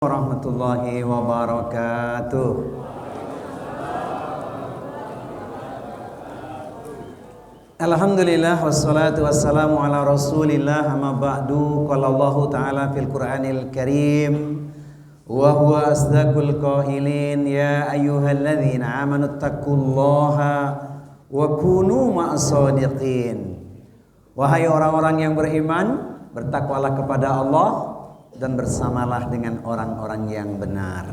Warahmatullahi wabarakatuh. Alhamdulillah wassalatu wassalamu ala Rasulillah, amma ba'du. Qala Allah Ta'ala fil Qur'anil Karim wa huwa asdaqul qailin, ya ayyuhalladzina amanu taqullaha wa kunu ma'as shadiqin. Wahai orang-orang yang beriman, bertakwalah kepada Allah dan bersamalah dengan orang-orang yang benar.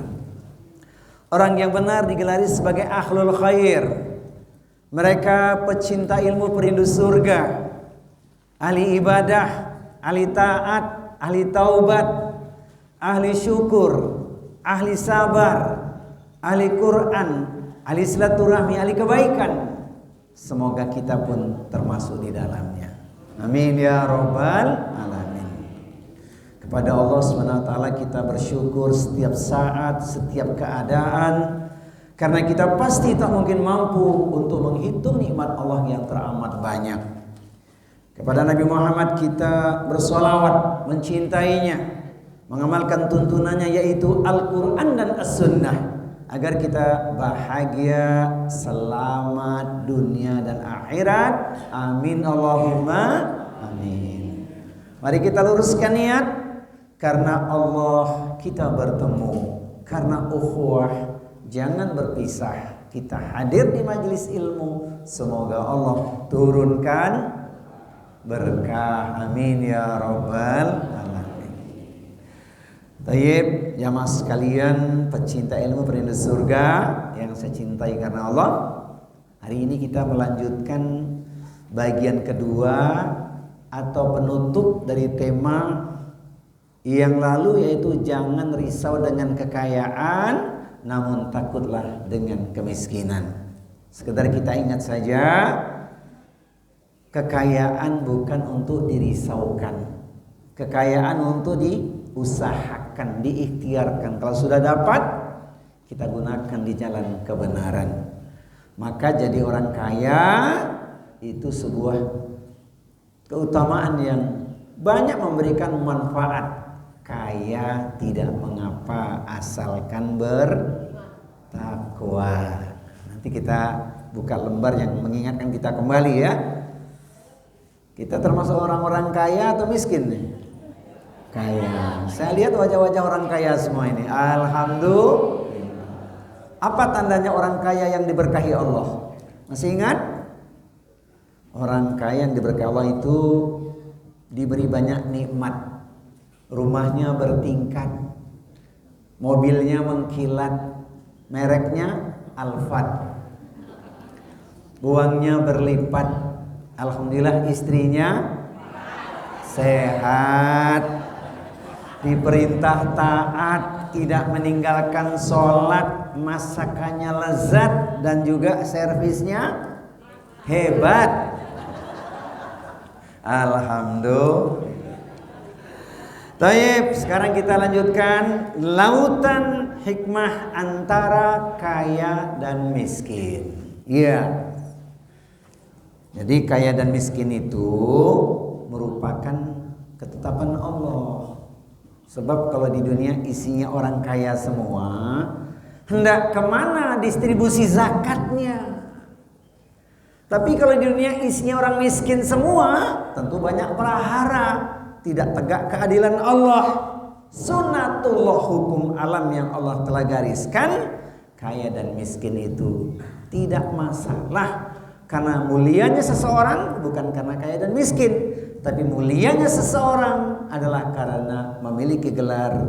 Orang yang benar digelari sebagai ahlul khair. Mereka pecinta ilmu, perindu surga, ahli ibadah, ahli taat, ahli taubat, ahli syukur, ahli sabar, ahli Quran, ahli silaturahmi, ahli kebaikan. Semoga kita pun termasuk di dalamnya. Amin ya rabbal alamin. Kepada Allah SWT kita bersyukur setiap saat, setiap keadaan, karena kita pasti tak mungkin mampu untuk menghitung nikmat Allah yang teramat banyak. Kepada Nabi Muhammad kita bersolawat, mencintainya, mengamalkan tuntunannya yaitu Al-Quran dan As-Sunnah, agar kita bahagia, selamat dunia dan akhirat. Amin Allahumma amin. Mari kita luruskan niat. Karena Allah kita bertemu, karena ukhuwah jangan berpisah. Kita hadir di majelis ilmu, semoga Allah turunkan berkah. Amin ya rabbal alamin. Tayyib, jamaah sekalian, pecinta ilmu, perindu surga yang saya cintai karena Allah. Hari ini kita melanjutkan bagian kedua atau penutup dari tema yang lalu, yaitu jangan risau dengan kekayaan, namun takutlah dengan kemiskinan. Sekedar kita ingat saja, kekayaan bukan untuk dirisaukan. Kekayaan untuk diusahakan, diikhtiarkan. Kalau sudah dapat, kita gunakan di jalan kebenaran. Maka jadi orang kaya itu sebuah keutamaan yang banyak memberikan manfaat. Kaya tidak mengapa asalkan bertakwa. Nanti kita buka lembar yang mengingatkan kita kembali ya. Kita termasuk orang-orang kaya atau miskin nih? Kaya. Saya lihat wajah-wajah orang kaya semua ini. Alhamdulillah. Apa tandanya orang kaya yang diberkahi Allah? Masih ingat? Orang kaya yang diberkahi Allah itu diberi banyak nikmat. Rumahnya bertingkat, mobilnya mengkilat, mereknya Alphard, uangnya berlipat. Alhamdulillah istrinya sehat, diperintah taat, tidak meninggalkan sholat, masakannya lezat, dan juga servisnya hebat. Alhamdulillah. Taib, sekarang kita lanjutkan lautan hikmah antara kaya dan miskin. Iya. Jadi kaya dan miskin itu merupakan ketetapan Allah. Sebab kalau di dunia isinya orang kaya semua, hendak kemana distribusi zakatnya? Tapi kalau di dunia isinya orang miskin semua, tentu banyak prahara. Tidak tegak keadilan Allah. Sunnatullah, hukum alam yang Allah telah gariskan. Kaya dan miskin itu tidak masalah. Karena mulianya seseorang bukan karena kaya dan miskin, tapi mulianya seseorang adalah karena memiliki gelar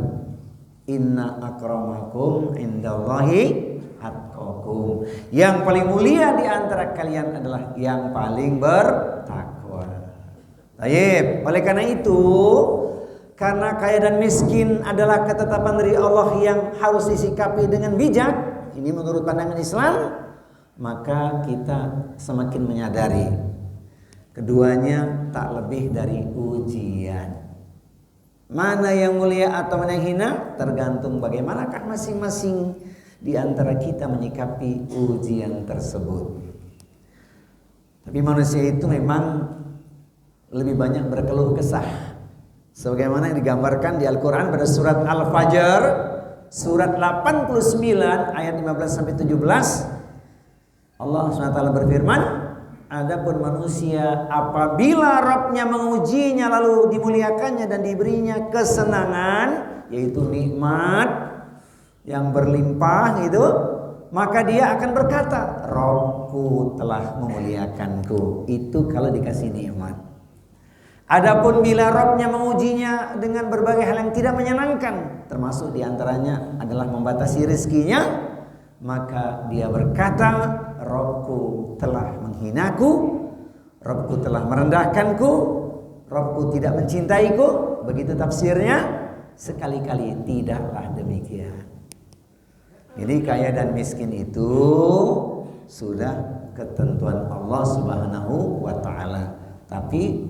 inna akramakum indallahi atqakum. Yang paling mulia di antara kalian adalah yang paling bertakwa. Baik, oleh karena itu, karena kaya dan miskin adalah ketetapan dari Allah yang harus disikapi dengan bijak, ini menurut pandangan Islam, maka kita semakin menyadari keduanya tak lebih dari ujian. Mana yang mulia atau mana yang hina tergantung bagaimanakah masing-masing di antara kita menyikapi ujian tersebut. Tapi manusia itu memang lebih banyak berkeluh kesah. Sebagaimana yang digambarkan di Al-Quran pada surat Al-Fajr surat 89 ayat 15 sampai 17. Allah SWT berfirman, adapun manusia apabila Rabbnya mengujinya lalu dimuliakannya dan diberinya kesenangan, yaitu nikmat yang berlimpah itu, maka dia akan berkata, Rabbku telah memuliakanku. Itu kalau dikasih nikmat. Adapun bila Rabbnya mengujinya dengan berbagai hal yang tidak menyenangkan, termasuk diantaranya adalah membatasi rezekinya, maka dia berkata, Rabbku telah menghinaku, Rabbku telah merendahkanku, Rabbku tidak mencintaiku. Begitu tafsirnya. Sekali-kali tidaklah demikian. Jadi kaya dan miskin itu sudah ketentuan Allah Subhanahu wa ta'ala. Tapi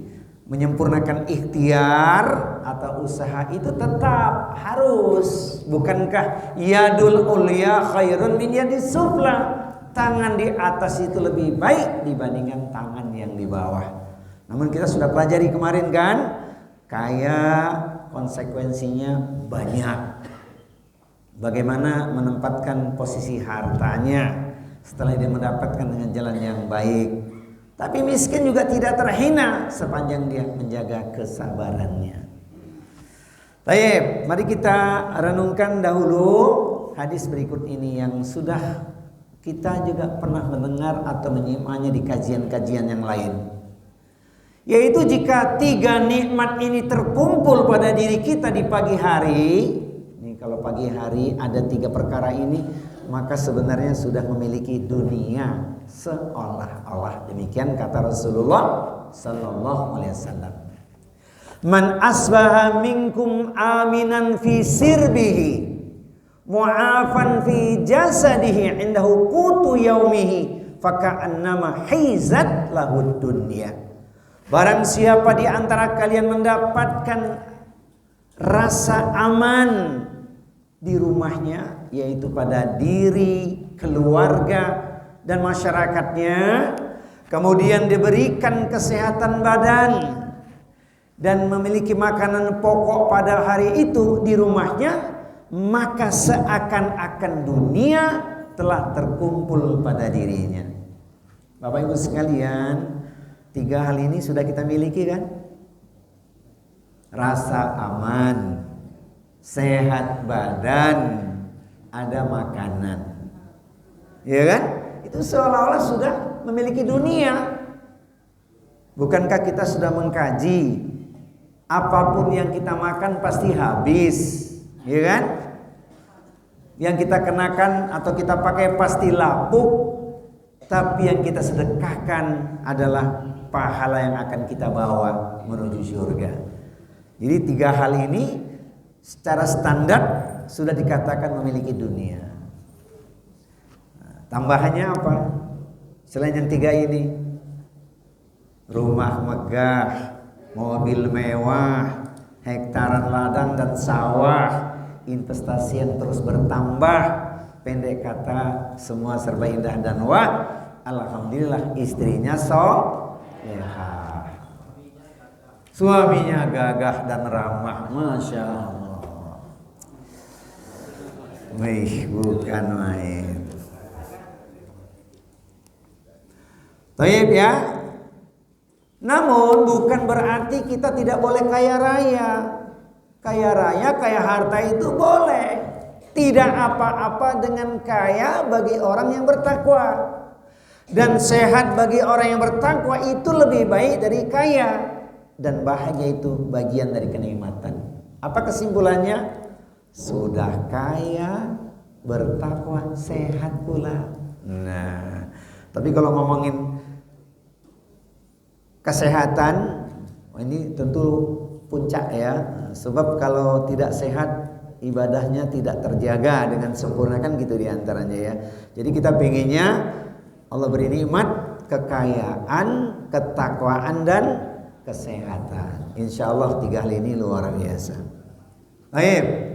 menyempurnakan ikhtiar atau usaha itu tetap harus. Bukankah yadul ulya khairun min yadis sufla? Tangan di atas itu lebih baik dibandingkan tangan yang di bawah. Namun kita sudah pelajari kemarin kan, kaya konsekuensinya banyak. Bagaimana menempatkan posisi hartanya setelah dia mendapatkan dengan jalan yang baik. Tapi miskin juga tidak terhina sepanjang dia menjaga kesabarannya. Baik, mari kita renungkan dahulu hadis berikut ini yang sudah kita juga pernah mendengar atau menyimaknya di kajian-kajian yang lain. Yaitu jika 3 nikmat ini terkumpul pada diri kita di pagi hari. Kalau pagi hari ada 3 perkara ini, maka sebenarnya sudah memiliki dunia seolah-olah. Demikian kata Rasulullah sallallahu alaihi wasallam. Man asbaha minkum aminan fi sirbihi mu'afan fi jasadihi indahu qutu yaumihi faka'annama hizat lahud dunya. Barang siapa di antara kalian mendapatkan rasa aman di rumahnya, yaitu pada diri, keluarga, dan masyarakatnya, kemudian diberikan kesehatan badan dan memiliki makanan pokok pada hari itu di rumahnya, maka seakan-akan dunia telah terkumpul pada dirinya. Bapak Ibu sekalian, 3 hal ini sudah kita miliki kan? Rasa aman, sehat badan, ada makanan, ya kan? Itu seolah-olah sudah memiliki dunia. Bukankah kita sudah mengkaji apapun yang kita makan pasti habis, ya kan? Yang kita kenakan atau kita pakai pasti lapuk, tapi yang kita sedekahkan adalah pahala yang akan kita bawa menuju surga. Jadi 3 hal ini secara standar sudah dikatakan memiliki dunia. Tambahannya apa? Selain yang 3 ini, rumah megah, mobil mewah, hektaran ladang dan sawah, investasi yang terus bertambah. Pendek kata, semua serba indah dan wah. Alhamdulillah istrinya solehah, suaminya gagah dan ramah, masya Allah. Wih, bukan main. Baik ya. Namun bukan berarti kita tidak boleh kaya raya. Kaya raya, kaya harta itu boleh. Tidak apa-apa dengan kaya bagi orang yang bertakwa. Dan sehat bagi orang yang bertakwa itu lebih baik dari kaya. Dan bahagia itu bagian dari kenikmatan. Apa kesimpulannya? Sudah kaya, bertakwa, sehat pula. Nah, tapi kalau ngomongin kesehatan, ini tentu puncak ya. Sebab kalau tidak sehat, ibadahnya tidak terjaga dengan sempurna, kan gitu diantaranya ya. Jadi kita pengennya Allah beri nikmat, kekayaan, ketakwaan, dan kesehatan. Insya Allah 3 hal ini luar biasa. Baik.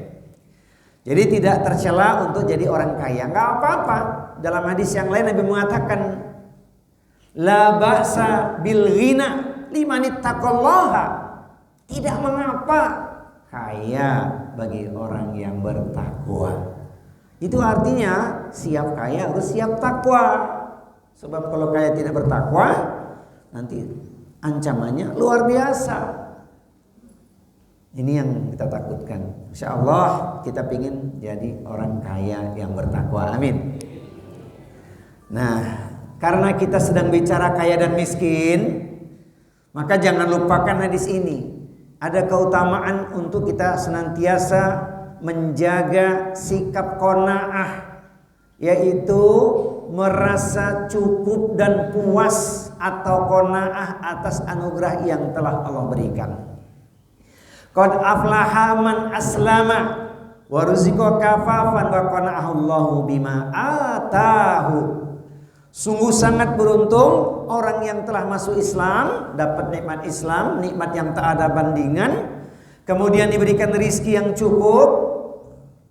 Jadi tidak tercela untuk jadi orang kaya, nggak apa-apa. Dalam hadis yang lain Nabi mengatakan, la ba'sa bil ghina liman ittaqallaha. Tidak mengapa kaya bagi orang yang bertakwa. Itu artinya siap kaya harus siap takwa. Sebab kalau kaya tidak bertakwa, nanti ancamannya luar biasa. Ini yang kita takutkan. Insya Allah kita ingin jadi orang kaya yang bertakwa. Amin. Nah, karena kita sedang bicara kaya dan miskin, maka jangan lupakan hadis ini. Ada keutamaan untuk kita senantiasa menjaga sikap qanaah, yaitu merasa cukup dan puas atau qanaah atas anugerah yang telah Allah berikan. Qad aflaha man aslama wa ruziqa kafafan wa qana'ahu Allahu bima atahu. Sungguh sangat beruntung orang yang telah masuk Islam, dapat nikmat Islam, nikmat yang tak ada bandingan, kemudian diberikan rizki yang cukup,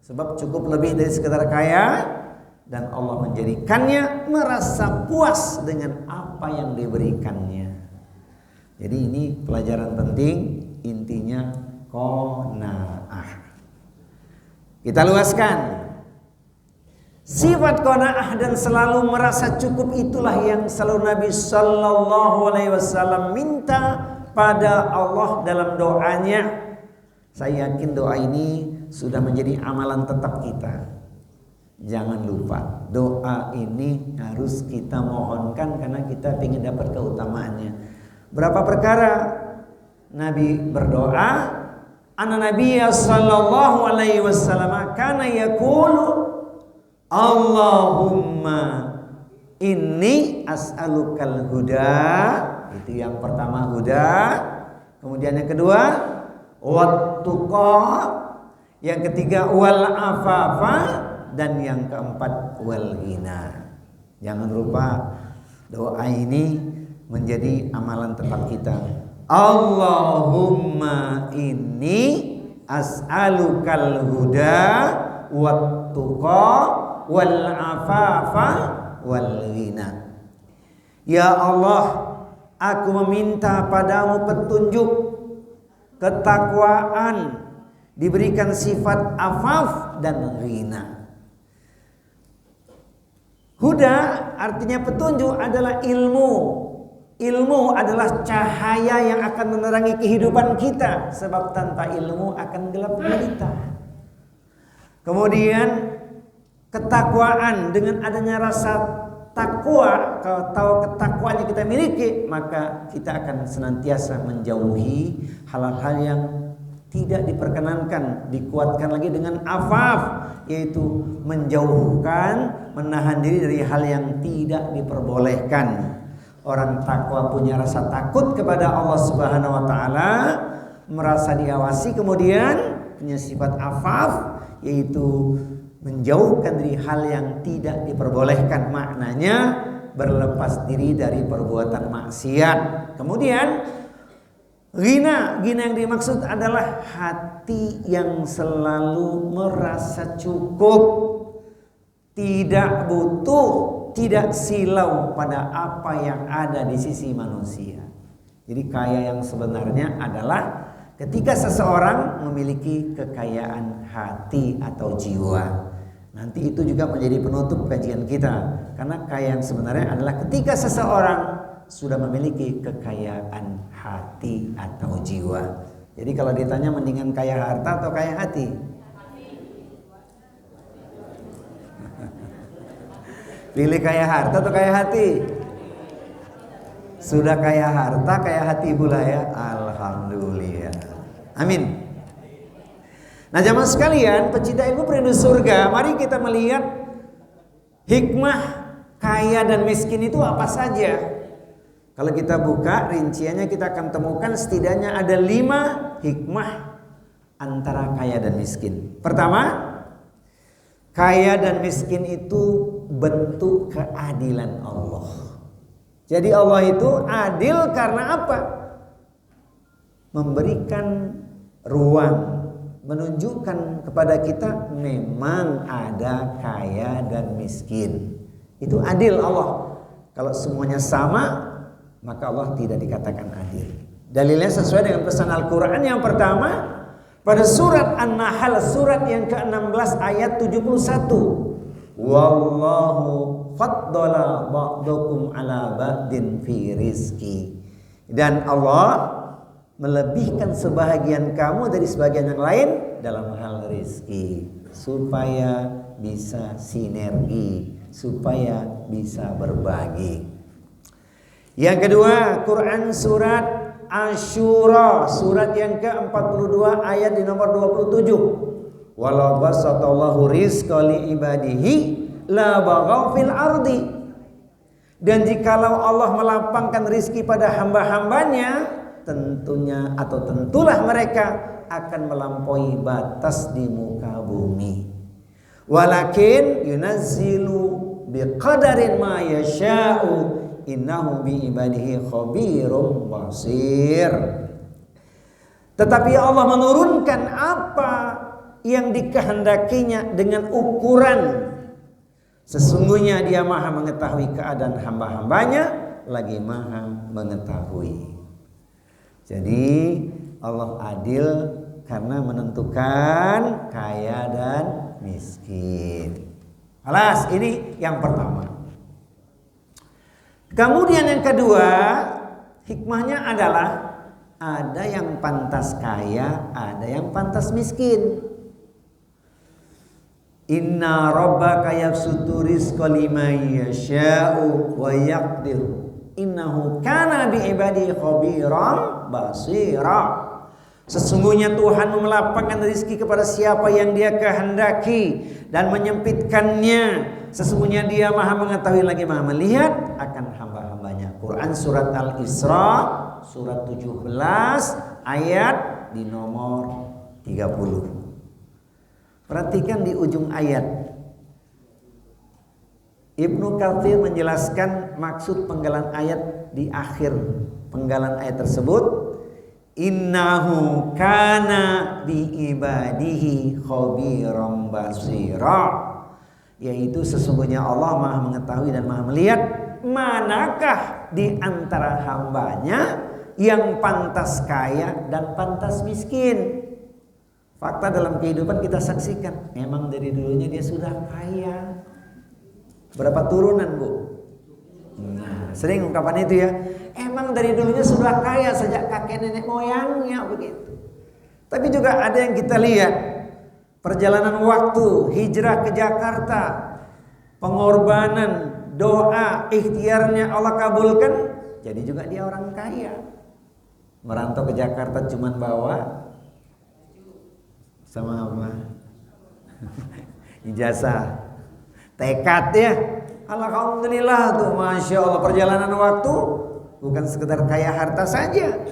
sebab cukup lebih dari sekedar kaya, dan Allah menjadikannya merasa puas dengan apa yang diberikannya. Jadi ini pelajaran penting, intinya qanaah. Kita luaskan. Sifat qanaah dan selalu merasa cukup itulah yang selalu Nabi Sallallahu Alaihi Wasallam minta pada Allah dalam doanya. Saya yakin doa ini sudah menjadi amalan tetap kita. Jangan lupa doa ini harus kita mohonkan karena kita ingin dapat keutamaannya. Berapa perkara Nabi berdoa? Anna Nabiya Sallallahu Alaihi Wasallam kana yaqulu Allahumma inni as'alukal huda. Itu yang pertama, huda. Kemudian yang kedua, wattuqa. Yang ketiga, wal afafa. Dan yang keempat, wal ghina. Jangan lupa doa ini menjadi amalan tetap kita. Allahumma inni as'alukal huda wattuqa wal afafa wal ghina. Ya Allah, aku meminta padamu petunjuk, ketakwaan, diberikan sifat afaf dan ghina. Huda artinya petunjuk adalah ilmu. Ilmu adalah cahaya yang akan menerangi kehidupan kita, sebab tanpa ilmu akan gelap gulita. Kemudian ketakwaan, dengan adanya rasa takwa, kalau ketakwaan yang kita miliki, maka kita akan senantiasa menjauhi hal-hal yang tidak diperkenankan. Dikuatkan lagi dengan afaf, yaitu menjauhkan, menahan diri dari hal yang tidak diperbolehkan. Orang takwa punya rasa takut kepada Allah Subhanahu wa taala, merasa diawasi, kemudian punya sifat afaf, yaitu menjauhkan dari hal yang tidak diperbolehkan. Maknanya berlepas diri dari perbuatan maksiat. Kemudian ghina yang dimaksud adalah hati yang selalu merasa cukup, tidak butuh, tidak silau pada apa yang ada di sisi manusia. Jadi kaya yang sebenarnya adalah ketika seseorang memiliki kekayaan hati atau jiwa. Nanti itu juga menjadi penutup kajian kita. Karena kaya yang sebenarnya adalah ketika seseorang sudah memiliki kekayaan hati atau jiwa. Jadi kalau ditanya mendingan kaya harta atau kaya hati? Pilih kaya harta atau kaya hati? Sudah kaya harta, kaya hati pula ya. Alhamdulillah. Amin. Nah, jamaah sekalian, pecinta ilmu perindu surga, mari kita melihat hikmah kaya dan miskin itu apa saja. Kalau kita buka rinciannya, kita akan temukan setidaknya ada 5 hikmah antara kaya dan miskin. Pertama, kaya dan miskin itu bentuk keadilan Allah. Jadi Allah itu adil karena apa? Memberikan ruang, menunjukkan kepada kita memang ada kaya dan miskin. Itu adil Allah. Kalau semuanya sama, maka Allah tidak dikatakan adil. Dalilnya sesuai dengan pesan Al-Quran. Yang pertama, Pada surat An-Nahl, surat yang ke-16 ayat 71. Wallahu faddala ba'dakum ala ba'din fi rizki. Dan Allah melebihkan sebahagian kamu dari sebagian yang lain dalam hal rizki, supaya bisa sinergi, supaya bisa berbagi. Yang kedua, Quran surat Asyura, surat yang ke-42 ayat di nomor 27. Walau basatallahu rizqa li ibadihi la baghaw fil ardi. Dan jikalau Allah melapangkan rizki pada hamba-hambanya, tentunya atau tentulah mereka akan melampaui batas di muka bumi. Walakin yunazzilu biqadarin ma yasha'u innahu bi ibadihi khabirum basir. Tetapi Allah menurunkan apa yang dikehendakinya dengan ukuran. Sesungguhnya Dia Maha mengetahui keadaan hamba-hambanya, lagi Maha mengetahui. Jadi Allah adil karena menentukan kaya dan miskin. Alas, ini yang pertama. Kemudian yang kedua, hikmahnya adalah ada yang pantas kaya, ada yang pantas miskin. Inna rabbaka yabsutu rizqa liman yasha'u wa yaqdir. Innahu kana bi ibadihi khabiran basira. Sesungguhnya Tuhan melapangkan rezeki kepada siapa yang Dia kehendaki dan menyempitkannya. Sesungguhnya Dia Maha mengetahui lagi Maha melihat akan hamba-hambanya. Quran surat Al-Isra surat 17 ayat di nomor 30. Perhatikan di ujung ayat. Ibnu Katsir menjelaskan maksud penggalan ayat di akhir penggalan ayat tersebut. Innahu kana bi ibadihi khabiran basira. Yaitu sesungguhnya Allah Maha mengetahui dan Maha melihat manakah di antara hambanya yang pantas kaya dan pantas miskin. Fakta dalam kehidupan kita saksikan, memang dari dulunya dia sudah kaya. Berapa turunan, Bu? Nah, sering ungkapan itu ya. Emang dari dulunya sudah kaya sejak kakek nenek moyangnya begitu. Tapi juga ada yang kita lihat perjalanan waktu, hijrah ke Jakarta, pengorbanan, doa, ikhtiarnya Allah kabulkan, jadi juga dia orang kaya. Merantau ke Jakarta cuman bawa sama apa? Ijazah, tekad ya. Alhamdulillah tuh, masya Allah, perjalanan waktu bukan sekedar kaya harta saja,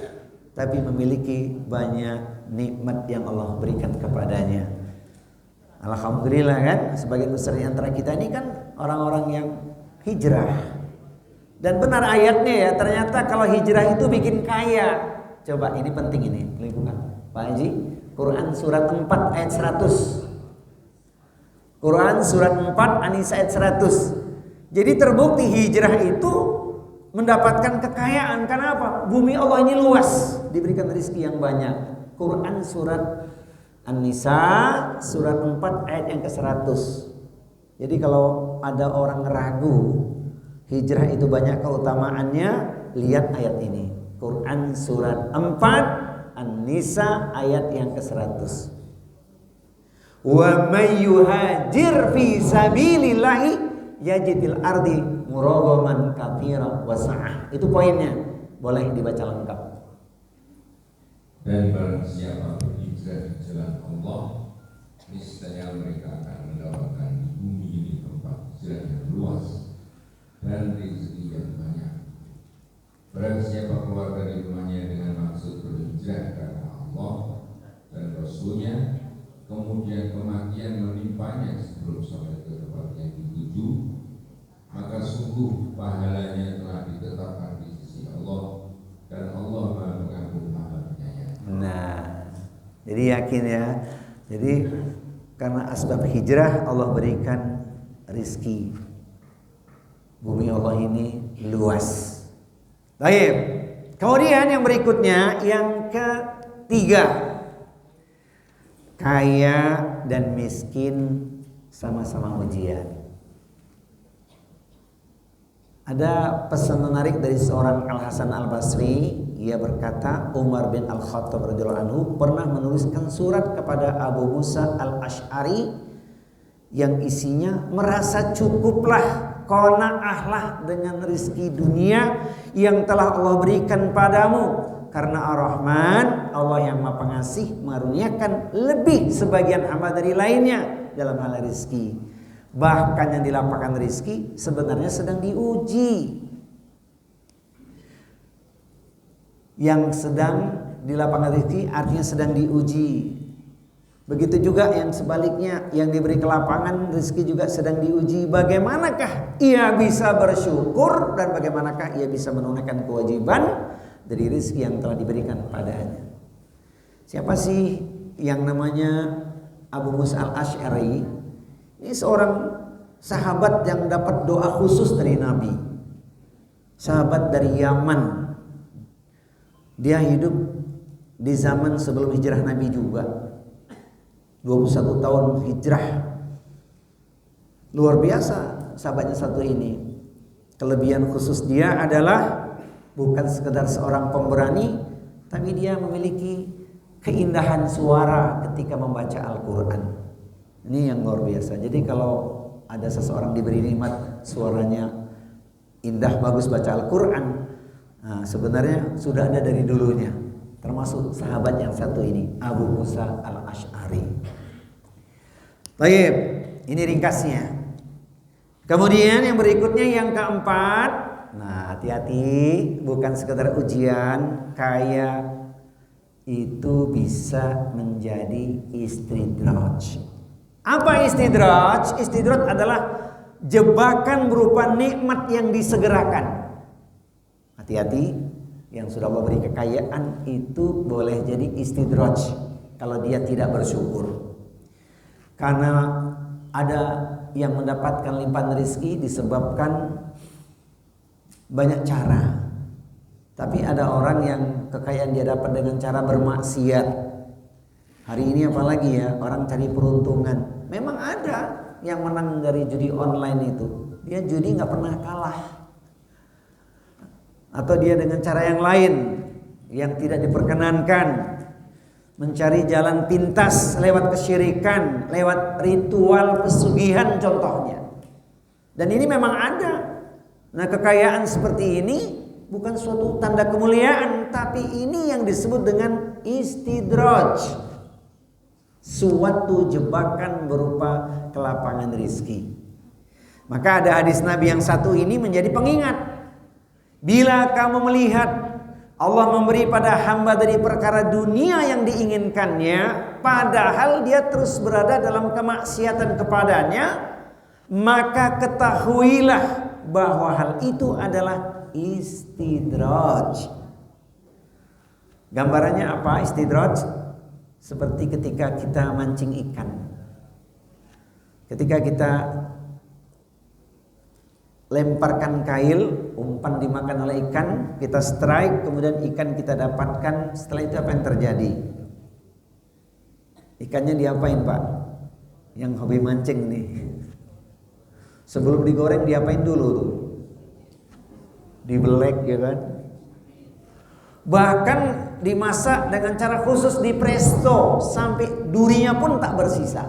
tapi memiliki banyak nikmat yang Allah berikan kepadanya. Alhamdulillah kan, sebagian besar di antara kita ini kan orang-orang yang hijrah. Dan benar ayatnya ya, ternyata kalau hijrah itu bikin kaya. Coba ini penting ini, Pak Haji. Quran surat 4 ayat 100. Quran surat 4 An-Nisa ayat 100. Jadi terbukti hijrah itu mendapatkan kekayaan. Karena apa? Bumi Allah ini luas, diberikan rezeki yang banyak. Quran surat An-Nisa surat 4 ayat yang ke-100. Jadi kalau ada orang ragu hijrah itu banyak keutamaannya, lihat ayat ini. Quran surat 4 An-Nisa ayat yang ke-100. Wa may yuhajir fi sabilillahi yajidil ardi muragaman katsira wa sa'ah. Itu poinnya. Boleh dibaca lengkap. Dan barang siapa berhijrah di jalan Allah, niscaya mereka akan mendapatkan di bumi ini tempat hijrah yang luas dan rezeki yang banyak. Barang siapa keluar dari rumahnya dengan maksud berhijrah karena Allah dan Rasulnya, kemudian kematian menimpanya sebelum sampai ke tempat yang dituju, maka sungguh pahalanya telah ditetapkan di sisi Allah dan Allah Maha Pengampun Maha Penyayang. Nah, jadi yakin ya. Jadi karena asbab hijrah Allah berikan rizki. Bumi Allah ini luas. Baik. Kemudian yang berikutnya, yang ketiga, kaya dan miskin sama-sama ujian. Ada pesan menarik dari seorang Al-Hasan Al-Basri. Ia berkata, Umar bin Al-Khattab radhiyallahu anhu pernah menuliskan surat kepada Abu Musa Al-Asy'ari yang isinya merasa cukuplah, qanaahlah dengan rizki dunia yang telah Allah berikan padamu, karena Ar-Rahman, Allah yang Maha Pengasih, mengaruniakan lebih sebagian hamba dari lainnya dalam hal rizki. Bahkan yang dilapangkan rizki sebenarnya sedang diuji. Yang sedang dilapangkan rizki artinya sedang diuji. Begitu juga yang sebaliknya, yang diberi kelapangan rizki juga sedang diuji. Bagaimanakah ia bisa bersyukur dan bagaimanakah ia bisa menunaikan kewajiban dari rizki yang telah diberikan padanya. Siapa sih yang namanya Abu Musa Al-Asy'ari? Ini seorang sahabat yang dapat doa khusus dari Nabi. Sahabat dari Yaman. Dia hidup di zaman sebelum hijrah Nabi juga. 21 tahun hijrah. Luar biasa sahabatnya satu ini. Kelebihan khusus dia adalah bukan sekedar seorang pemberani, tapi dia memiliki keindahan suara ketika membaca Al-Quran. Ini yang luar biasa. Jadi kalau ada seseorang diberi nikmat suaranya indah, bagus baca Al-Quran, nah, sebenarnya sudah ada dari dulunya. Termasuk sahabat yang satu ini, Abu Musa Al-Asy'ari. Baik, ini ringkasnya. Kemudian yang berikutnya yang keempat. Nah, hati-hati, bukan sekedar ujian, kaya itu bisa menjadi istidraj. Apa istidraj? Istidraj adalah jebakan berupa nikmat yang disegerakan. Hati-hati, yang sudah Allah beri kekayaan itu boleh jadi istidraj kalau dia tidak bersyukur. Karena ada yang mendapatkan limpahan rezeki disebabkan banyak cara. Tapi ada orang yang kekayaan dia dapat dengan cara bermaksiat. Hari ini apalagi ya, orang cari peruntungan. Memang ada yang menang dari judi online itu. Dia judi nggak pernah kalah. Atau dia dengan cara yang lain yang tidak diperkenankan, mencari jalan pintas lewat kesyirikan, lewat ritual pesugihan contohnya. Dan ini memang ada. Nah, kekayaan seperti ini bukan suatu tanda kemuliaan, tapi ini yang disebut dengan istidraj. Suatu jebakan berupa kelapangan rizki. Maka ada hadis Nabi yang satu ini menjadi pengingat. Bila kamu melihat Allah memberi pada hamba dari perkara dunia yang diinginkannya, padahal dia terus berada dalam kemaksiatan kepadanya, maka ketahuilah bahwa hal itu adalah istidraj. Gambarannya apa istidraj? Seperti ketika kita mancing ikan. Ketika kita lemparkan kail, umpan dimakan oleh ikan, kita strike, kemudian ikan kita dapatkan. Setelah itu apa yang terjadi? Ikannya diapain, Pak? Yang hobi mancing nih. Sebelum digoreng diapain dulu tuh? Dibelek ya kan? Bahkan dimasak dengan cara khusus di presto sampai durinya pun tak bersisa.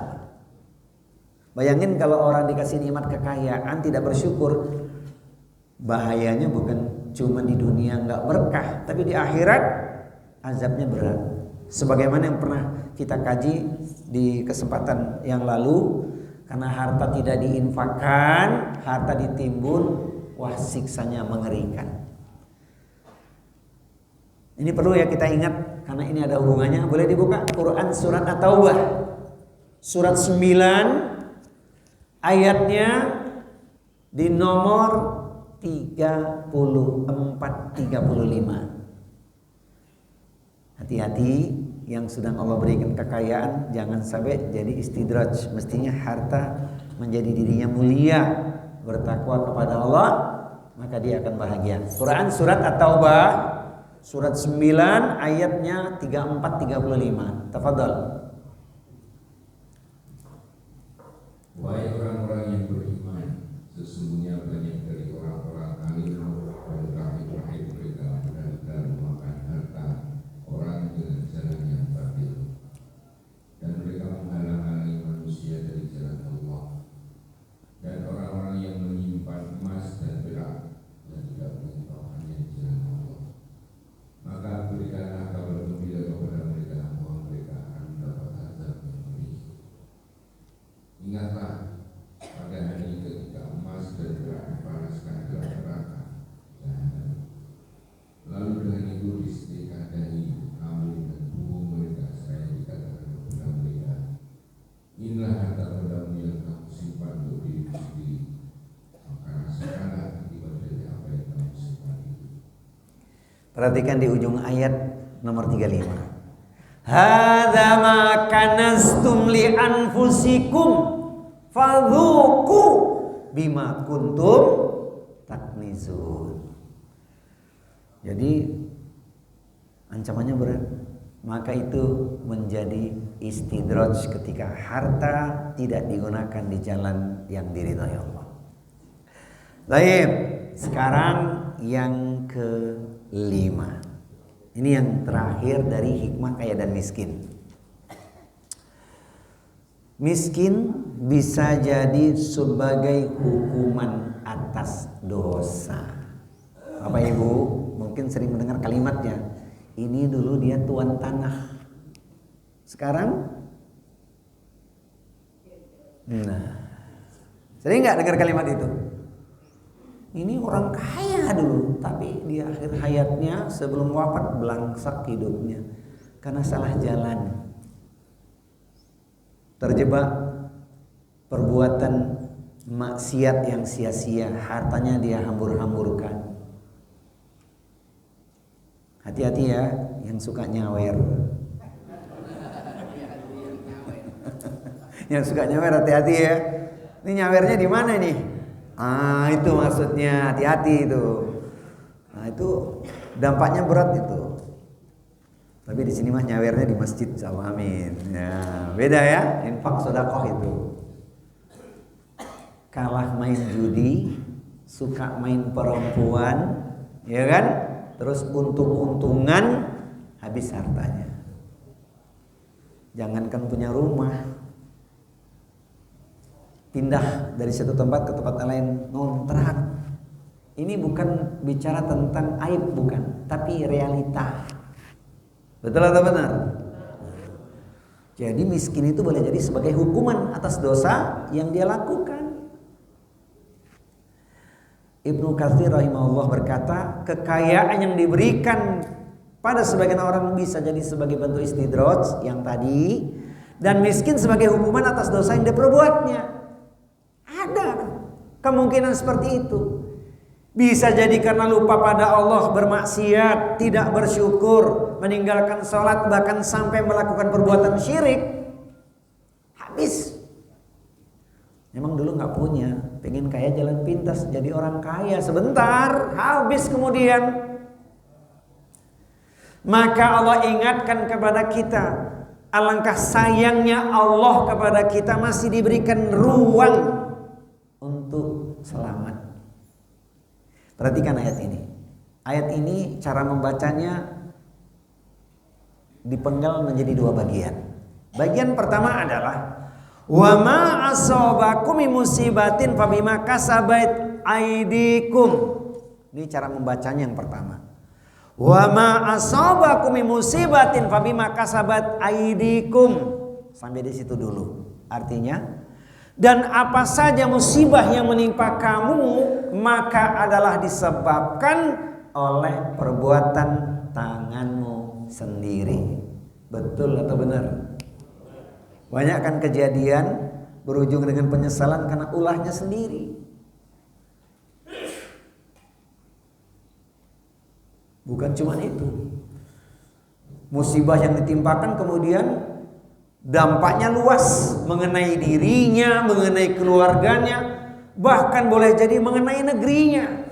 Bayangin kalau orang dikasih nikmat kekayaan tidak bersyukur, bahayanya bukan cuma di dunia nggak berkah, tapi di akhirat azabnya berat. Sebagaimana yang pernah kita kaji di kesempatan yang lalu, karena harta tidak diinfakkan, harta ditimbun, wah siksanya mengerikan. Ini perlu ya kita ingat karena ini ada hubungannya. Boleh dibuka Quran surat At-Taubah surat 9 ayatnya di nomor 34-35. Hati-hati yang sedang Allah berikan kekayaan jangan sampai jadi istidraj. Mestinya harta menjadi dirinya mulia, bertakwa kepada Allah, maka dia akan bahagia. Quran surat At-Taubah surat 9 ayatnya 34-35. Tafadhal. Wahai orang-orang yang beriman, sesungguhnya banyak dari orang-orang alim dan rahib-rahib mereka benar-benar memakan harta orang dengan jalan yang batil, dan mereka menghalang-halangi manusia dari jalan Allah. Dan orang-orang yang menyimpan emas dan perak dan tidak menyimpannya di jalan Allah, maka berikanlah kabar gembira kepada mereka bahwa mereka akan mendapat azab yang pedih. Ingatlah pada hari ketika emas dan perak dipanaskan dalam neraka jahanam, lalu dengan itu disetrika dahi, rambut dan punggung mereka, seraya dikatakan kepada mereka, inilah harta bendamu yang kamu simpan untuk dirimu sendiri, maka rasakanlah akibat dari apa yang kamu simpan itu. Perhatikan di ujung ayat nomor 35. Hadza ma kanastum li anfusikum fadzuqu bima kuntum taknizun. Jadi ancamannya berat. Maka itu menjadi istidraj ketika harta tidak digunakan di jalan yang diridhai Allah. Baik, sekarang yang kelima. Ini yang terakhir dari hikmah kaya dan miskin. Miskin bisa jadi sebagai hukuman atas dosa. Bapak Ibu mungkin sering mendengar kalimatnya, ini dulu dia tuan tanah, sekarang sering nggak dengar kalimat itu? Ini orang kaya dulu, tapi di akhir hayatnya sebelum wafat belangsak hidupnya karena salah jalan, terjebak perbuatan maksiat yang sia-sia, hartanya dia hambur-hamburkan. Hati-hati ya yang suka nyawer. Yang suka nyawer hati-hati ya. Ini nyawernya di mana nih? Itu maksudnya, hati-hati itu. Nah, itu dampaknya berat itu. Tapi di sini mah nyawernya di masjid, amin. Ya, beda ya, infak sedekah itu. Kalah main judi, suka main perempuan, ya kan? Terus untung-untungan habis hartanya. Jangankan punya rumah, pindah dari satu tempat ke tempat lain, ngontrak. Ini bukan bicara tentang aib, bukan, tapi realita. Betul atau benar? Jadi miskin itu boleh jadi sebagai hukuman atas dosa yang dia lakukan. Ibnu Katsir rahimahullah berkata, kekayaan yang diberikan pada sebagian orang bisa jadi sebagai bentuk istidraj yang tadi, dan miskin sebagai hukuman atas dosa yang diperbuatnya. Ada kemungkinan seperti itu. Bisa jadi karena lupa pada Allah, bermaksiat, tidak bersyukur, meninggalkan sholat, bahkan sampai melakukan perbuatan syirik. Habis. Memang dulu gak punya, pengen kaya jalan pintas, jadi orang kaya sebentar, habis kemudian. Maka Allah ingatkan kepada kita, alangkah sayangnya Allah kepada kita, masih diberikan ruang untuk selamat. Perhatikan ayat ini. Ayat ini cara membacanya dipenggal menjadi dua bagian. Bagian pertama adalah wa ma asabakum min musibatin fabima kasabat aydikum. Ini cara membacanya yang pertama. Wa ma asabakum min musibatin fabima kasabat aydikum. Sampai di situ dulu. Artinya, dan apa saja musibah yang menimpa kamu maka adalah disebabkan oleh perbuatan tanganmu sendiri. Betul atau benar? Banyak kan kejadian berujung dengan penyesalan karena ulahnya sendiri. Bukan cuma itu. Musibah yang ditimpakan kemudian dampaknya luas mengenai dirinya, mengenai keluarganya, bahkan boleh jadi mengenai negerinya.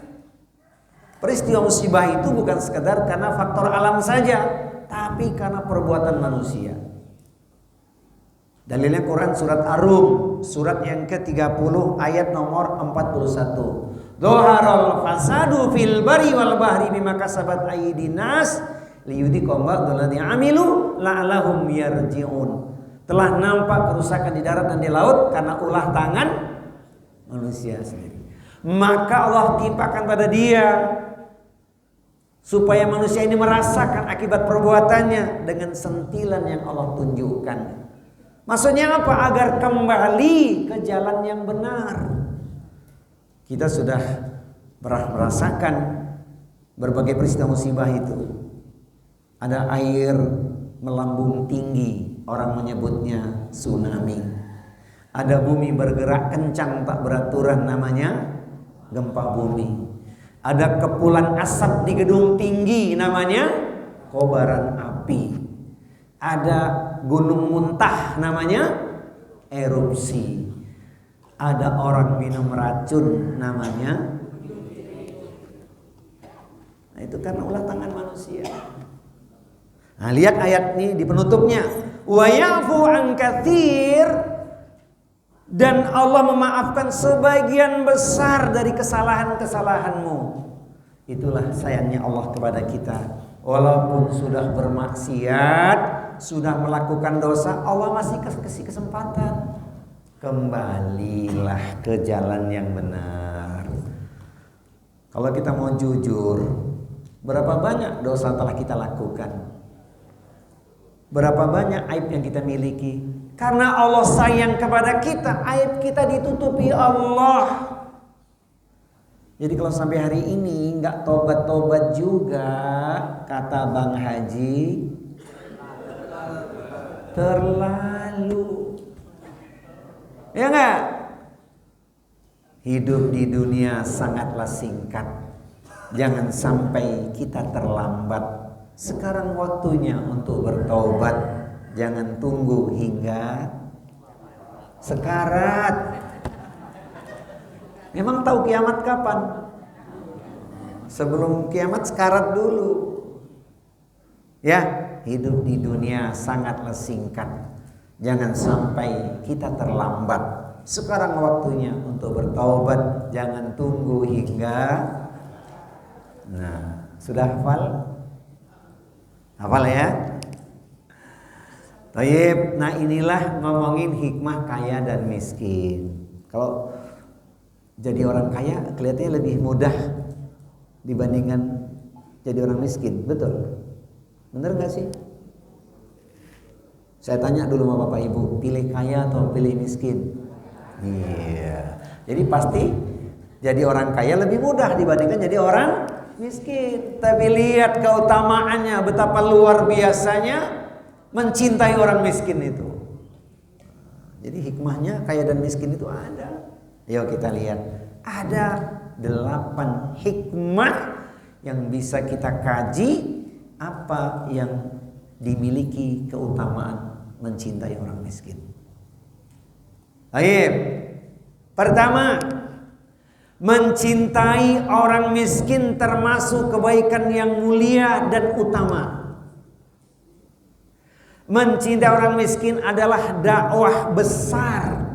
Peristiwa musibah itu bukan sekedar karena faktor alam saja, tapi karena perbuatan manusia. Dalilnya Quran surat Ar-Rum, surat yang ke-30 ayat nomor 41. Dhaharal fasadu fil bari wal bahri bima kasabat aydin nas liyudhiqahum ba'dalladzi amilu la'allahum yarji'un. Telah nampak kerusakan di darat dan di laut karena ulah tangan manusia sendiri. Maka Allah timpakan pada dia supaya manusia ini merasakan akibat perbuatannya dengan sentilan yang Allah tunjukkan. Maksudnya apa? Agar kembali ke jalan yang benar. Kita sudah merasakan berbagai peristiwa musibah itu. Ada air melambung tinggi, orang menyebutnya tsunami. Ada bumi bergerak kencang tak beraturan, namanya gempa bumi. Ada kepulan asap di gedung tinggi, namanya kobaran api. Ada gunung muntah, namanya erupsi. Ada orang minum racun, namanya. Nah, itu karena ulah tangan manusia. Nah, lihat ayat ini di penutupnya. Wa ya'fu an katsir, dan Allah memaafkan sebagian besar dari kesalahan-kesalahanmu. Itulah sayangnya Allah kepada kita. Walaupun sudah bermaksiat, sudah melakukan dosa, Allah masih kasih kesempatan. Kembalilah ke jalan yang benar. Kalau kita mau jujur, berapa banyak dosa telah kita lakukan? Berapa banyak aib yang kita miliki? Karena Allah sayang kepada kita, aib kita ditutupi Allah. Jadi kalau sampai hari ini nggak tobat-tobat juga, kata Bang Haji, terlalu. Ya enggak? Hidup di dunia sangatlah singkat. Jangan sampai kita terlambat. Sekarang waktunya untuk bertaubat. Jangan tunggu hingga sekarat. Memang tahu kiamat kapan? Sebelum kiamat sekarat dulu. Ya, hidup di dunia sangatlah singkat. Jangan sampai kita terlambat. Sekarang waktunya untuk bertaubat. Jangan tunggu hingga. Nah, sudah hafal? Hafal ya? Taib. Nah, inilah ngomongin hikmah kaya dan miskin. Kalau jadi orang kaya kelihatannya lebih mudah dibandingkan jadi orang miskin. Betul? Bener gak sih? Saya tanya dulu sama Bapak Ibu, pilih kaya atau pilih miskin? Iya. Jadi pasti jadi orang kaya lebih mudah dibandingkan jadi orang miskin. Tapi lihat keutamaannya, betapa luar biasanya mencintai orang miskin itu. Jadi hikmahnya kaya dan miskin itu ada. Yuk kita lihat. Ada 8 hikmah yang bisa kita kaji apa yang dimiliki keutamaan mencintai orang miskin. Baik. Pertama, mencintai orang miskin termasuk kebaikan yang mulia dan utama. Mencintai orang miskin adalah dakwah besar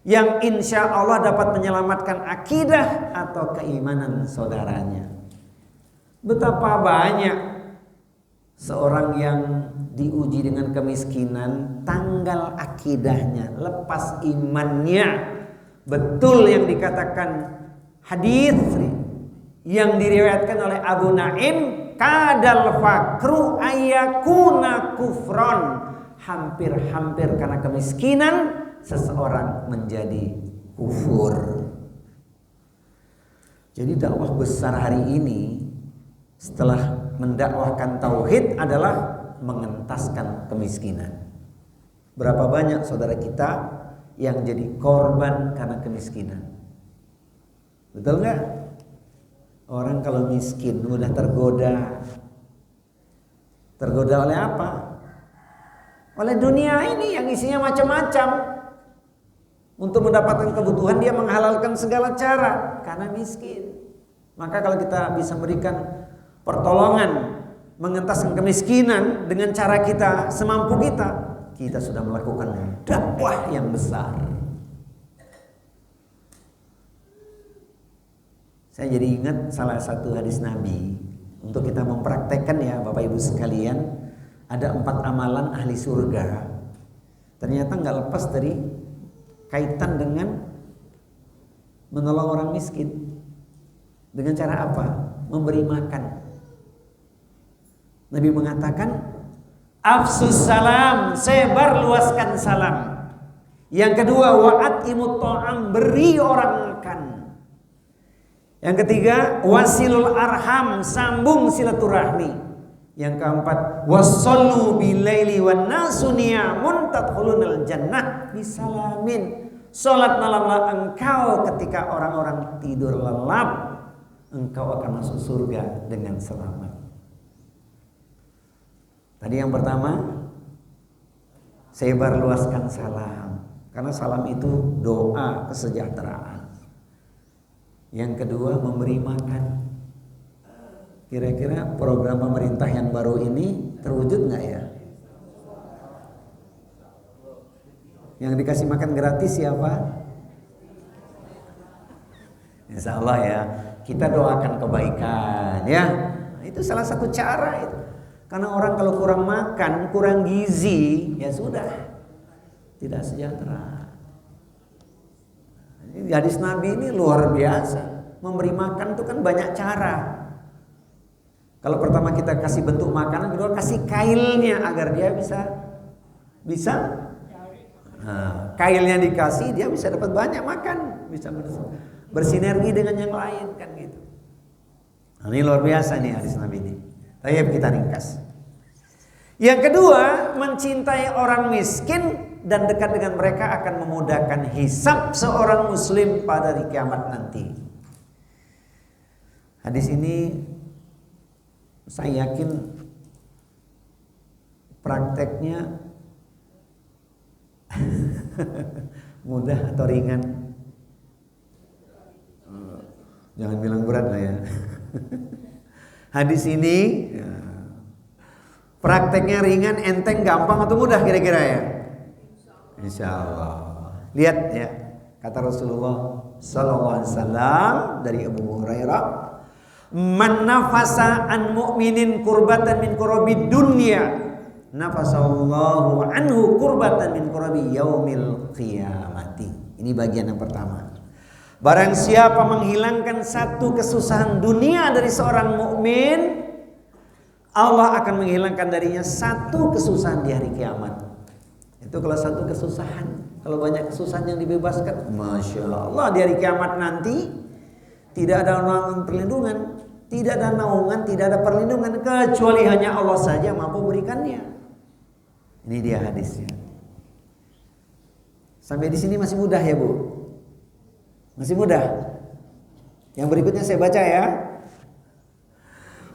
yang insya Allah dapat menyelamatkan akidah atau keimanan saudaranya. Betapa banyak seorang yang diuji dengan kemiskinan, tanggal akidahnya, lepas imannya. Betul yang dikatakan hadis yang diriwayatkan oleh Abu Naim, kadal fakru ayakuna kufron. Hampir-hampir karena kemiskinan seseorang menjadi kufur. Jadi dakwah besar hari ini setelah mendakwahkan tauhid adalah mengentaskan kemiskinan. Berapa banyak saudara kita yang jadi korban karena kemiskinan? Betul nggak? Orang kalau miskin mudah tergoda. Tergoda oleh apa? Oleh dunia ini yang isinya macam-macam. Untuk mendapatkan kebutuhan dia menghalalkan segala cara karena miskin. Maka kalau kita bisa memberikan pertolongan mengentaskan kemiskinan dengan cara kita semampu kita, kita sudah melakukan dakwah yang besar. Saya jadi ingat salah satu hadis Nabi untuk kita mempraktekkan ya Bapak Ibu sekalian. Ada 4 amalan ahli surga. Ternyata nggak lepas dari kaitan dengan menolong orang miskin. Dengan cara apa? Memberi makan. Nabi mengatakan, afsus salam, sebar luaskan salam. Yang kedua, wa'atimut ta'am, beri orang makan. Yang ketiga, wasilul arham, sambung silaturahmi. Yang keempat, wassallu bilaili wan nasu niyamun tadkhulunal jannah bisalamin. Salat malamlah engkau ketika orang-orang tidur lelap, engkau akan masuk surga dengan selamat. Tadi yang pertama, sebar luaskan salam, karena salam itu doa kesejahteraan. Yang kedua, memberi makan. Kira-kira program pemerintah yang baru ini terwujud nggak ya? Yang dikasih makan gratis siapa? Insya Allah ya. Kita doakan kebaikan ya. Itu salah satu cara itu. Karena orang kalau kurang makan, kurang gizi, ya sudah tidak sejahtera. Hadis Nabi ini luar biasa. Memberi makan itu kan banyak cara. Kalau pertama kita kasih bentuk makanan, kedua kasih kailnya agar dia bisa kailnya dikasih, dia bisa dapat banyak makan, bisa bersinergi dengan yang lain kan gitu. Nah, ini luar biasa nih hadis Nabi ini. Ayo kita ringkas. Yang kedua, mencintai orang miskin dan dekat dengan mereka akan memudahkan hisab seorang muslim pada hari kiamat nanti. Hadis ini saya yakin prakteknya mudah atau ringan. Jangan bilang berat lah ya. Hadis ini prakteknya ringan, enteng, gampang atau mudah kira-kira ya? Insya Allah. Lihat ya, kata Rasulullah Sallallahu Alaihi Wasallam dari Abu Hurairah, man nafasa an mu'minin kurbatan min kurabi dunya, nafasallahu anhu kurbatan min kurabi yaumil qiyamati. Ini bagian yang pertama. Barang siapa menghilangkan satu kesusahan dunia dari seorang mukmin, Allah akan menghilangkan darinya satu kesusahan di hari kiamat. Itu kalau satu kesusahan. Kalau banyak kesusahan yang dibebaskan, Masya Allah, di hari kiamat nanti tidak ada naungan perlindungan, tidak ada naungan, tidak ada perlindungan, kecuali hanya Allah saja mampu berikannya. Ini dia hadisnya. Sampai di sini masih mudah ya Bu? Masih mudah. Yang berikutnya saya baca ya.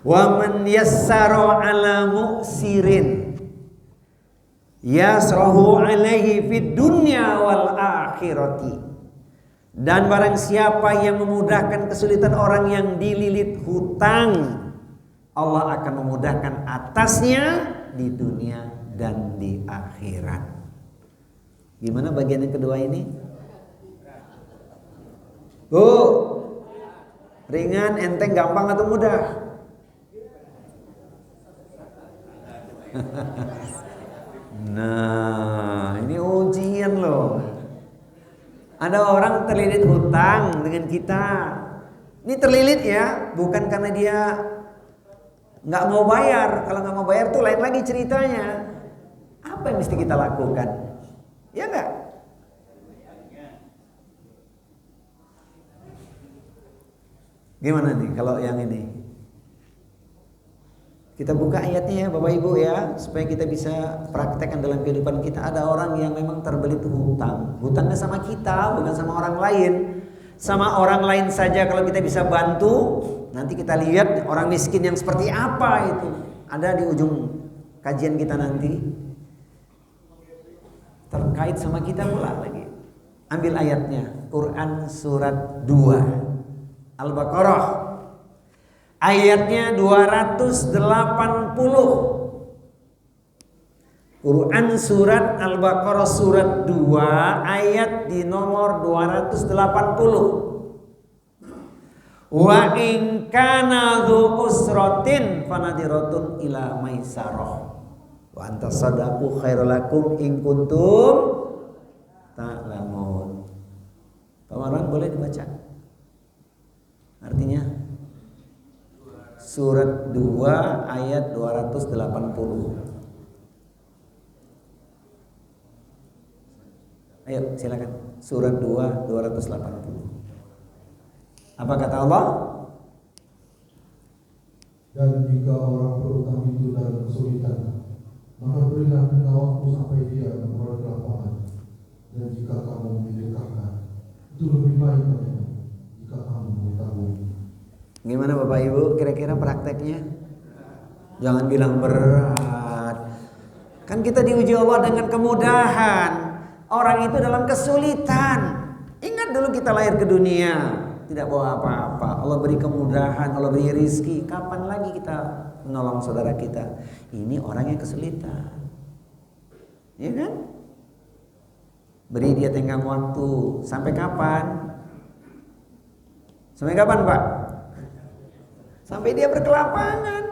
Wa man yassara ala mu'sirin yasrahu alaihi fid dunya wal akhirati. Dan barang siapa yang memudahkan kesulitan orang yang dililit hutang, Allah akan memudahkan atasnya di dunia dan di akhirat. Gimana bagian yang kedua ini? Bu, ringan, enteng, gampang atau mudah? Nah, ini ujian loh. Ada orang terlilit hutang dengan kita. Ini terlilit ya, bukan karena dia nggak mau bayar. Kalau nggak mau bayar tuh lain lagi ceritanya. Apa yang mesti kita lakukan? Ya nggak? Gimana nih kalau yang ini? Kita buka ayatnya ya Bapak Ibu ya, supaya kita bisa praktekkan dalam kehidupan kita. Ada orang yang memang terbelit hutang. Hutangnya sama kita, bukan sama orang lain. Sama orang lain saja kalau kita bisa bantu, nanti kita lihat orang miskin yang seperti apa itu. Ada di ujung kajian kita nanti. Terkait sama kita pula lagi. Ambil ayatnya, Quran surat 2 Al-Baqarah ayatnya 280. Quran surat Al-Baqarah surat 2 ayat di nomor 280. Wa in kana dzu usratin fanadiratun ila maisarah. Wa anta sadaqu khairul lakum in kuntum ta'lamun. Paman boleh dibaca. Artinya surat 2 ayat 280. Ayo silakan. Surat 2 280. Apa kata Allah? Dan jika orang berutang itu dalam kesulitan, maka berilah tengah waktu sampai dia memperoleh kelapangan. Dan jika kamu menyedekahkan, itu lebih baik bagimu jika kamu mengetahui. Gimana Bapak Ibu kira-kira prakteknya? Jangan bilang berat. Kan kita diuji Allah dengan kemudahan. Orang itu dalam kesulitan. Ingat dulu kita lahir ke dunia tidak bawa apa-apa. Allah beri kemudahan, Allah beri rizki. Kapan lagi kita menolong saudara kita? Ini orang yang kesulitan. Iya kan? Beri dia tenggang waktu. Sampai kapan? Sampai kapan Pak? Sampai dia berkelapangan.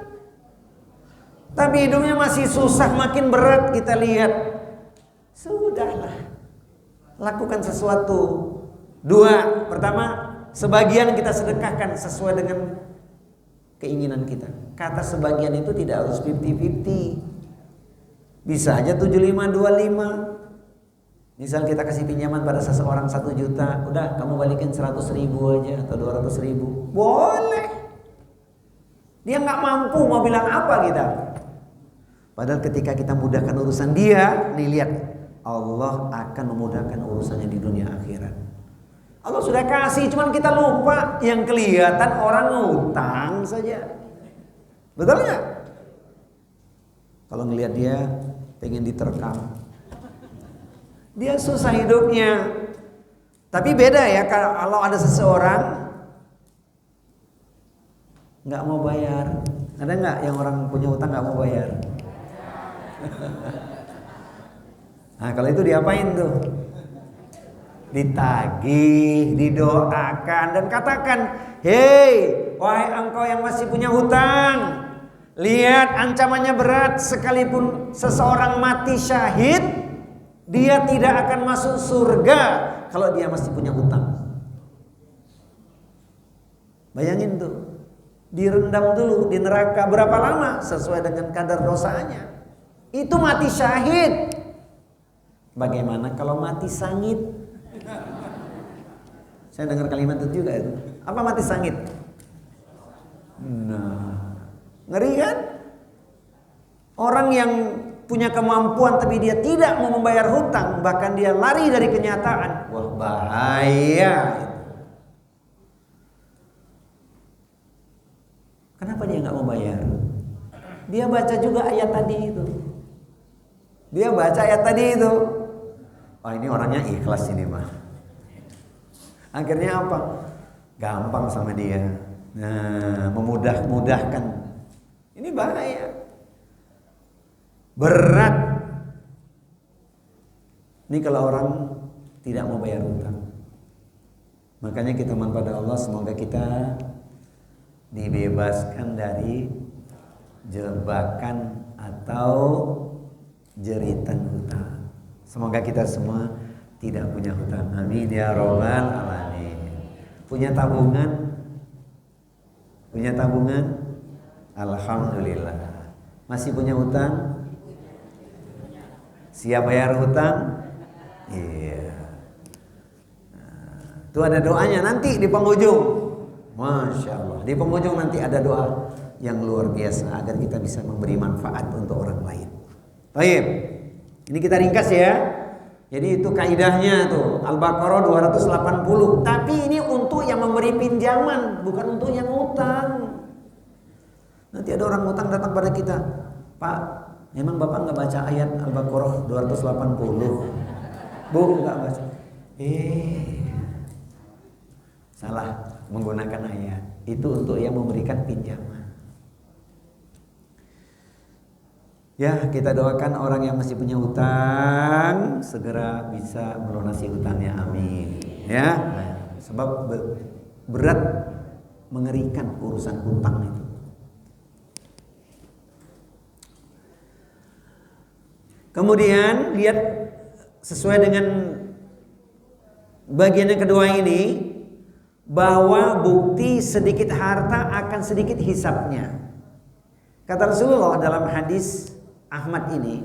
Tapi hidupnya masih susah, makin berat kita lihat. Sudahlah. Lakukan sesuatu. 2, pertama, sebagian kita sedekahkan sesuai dengan keinginan kita. Kata sebagian itu tidak harus 50-50. Bisa aja 75-25. Misal kita kasih pinjaman pada seseorang 1 juta, udah kamu balikin 100.000 aja atau 200.000. Boleh. Dia nggak mampu mau bilang apa kita. Padahal ketika kita mudahkan urusan dia, nih lihat, Allah akan memudahkan urusannya di dunia akhirat. Allah sudah kasih, cuman kita lupa. Yang kelihatan orang ngutang saja. Betul nggak? Kalau ngelihat dia pengen diterkam, dia susah hidupnya. Tapi beda ya kalau ada seseorang nggak mau bayar. Ada nggak yang orang punya utang nggak mau bayar? Nah kalau itu diapain tuh? Ditagih, didoakan dan katakan, hei wahai engkau yang masih punya hutang, lihat ancamannya berat. Sekalipun seseorang mati syahid, dia tidak akan masuk surga kalau dia masih punya hutang. Bayangin tuh, direndam dulu di neraka berapa lama sesuai dengan kadar dosanya. Itu mati syahid. Bagaimana kalau mati sangit? Saya dengar kalimat itu juga itu. Apa mati sangit? Nah, ngeri kan? Orang yang punya kemampuan tapi dia tidak mau membayar hutang, bahkan dia lari dari kenyataan. Wah, bahaya. Kenapa dia nggak mau bayar? Dia baca juga ayat tadi itu. Dia baca ayat tadi itu. Oh ini orangnya ikhlas ini mah. Akhirnya apa? Gampang sama dia. Nah, memudahkan. Ini bahaya. Berat. Ini kalau orang tidak mau bayar hutang. Makanya kita mohon pada Allah semoga kita dibebaskan dari jebakan atau jeritan hutang. Semoga kita semua tidak punya hutang. Amin ya robbal alamin. Punya tabungan? Punya tabungan? Alhamdulillah. Masih punya hutang? Siap bayar hutang? Iya. Itu ada doanya nanti di penghujung. Masya Allah. Di penghujung nanti ada doa yang luar biasa agar kita bisa memberi manfaat untuk orang lain. Baik. Ini kita ringkas ya. Jadi itu kaidahnya tuh Al-Baqarah 280. Tapi ini untuk yang memberi pinjaman, bukan untuk yang utang. Nanti ada orang utang datang pada kita, Pak, memang Bapak nggak baca ayat Al-Baqarah 280? Bu, nggak baca. Salah menggunakan ayat. Itu untuk yang memberikan pinjaman. Ya, kita doakan orang yang masih punya hutang segera bisa melunasi hutangnya, amin. Ya, sebab berat, mengerikan urusan hutang itu. Kemudian lihat sesuai dengan bagian yang kedua ini, bahwa bukti sedikit harta akan sedikit hisabnya. Kata Rasulullah dalam hadis Ahmad ini,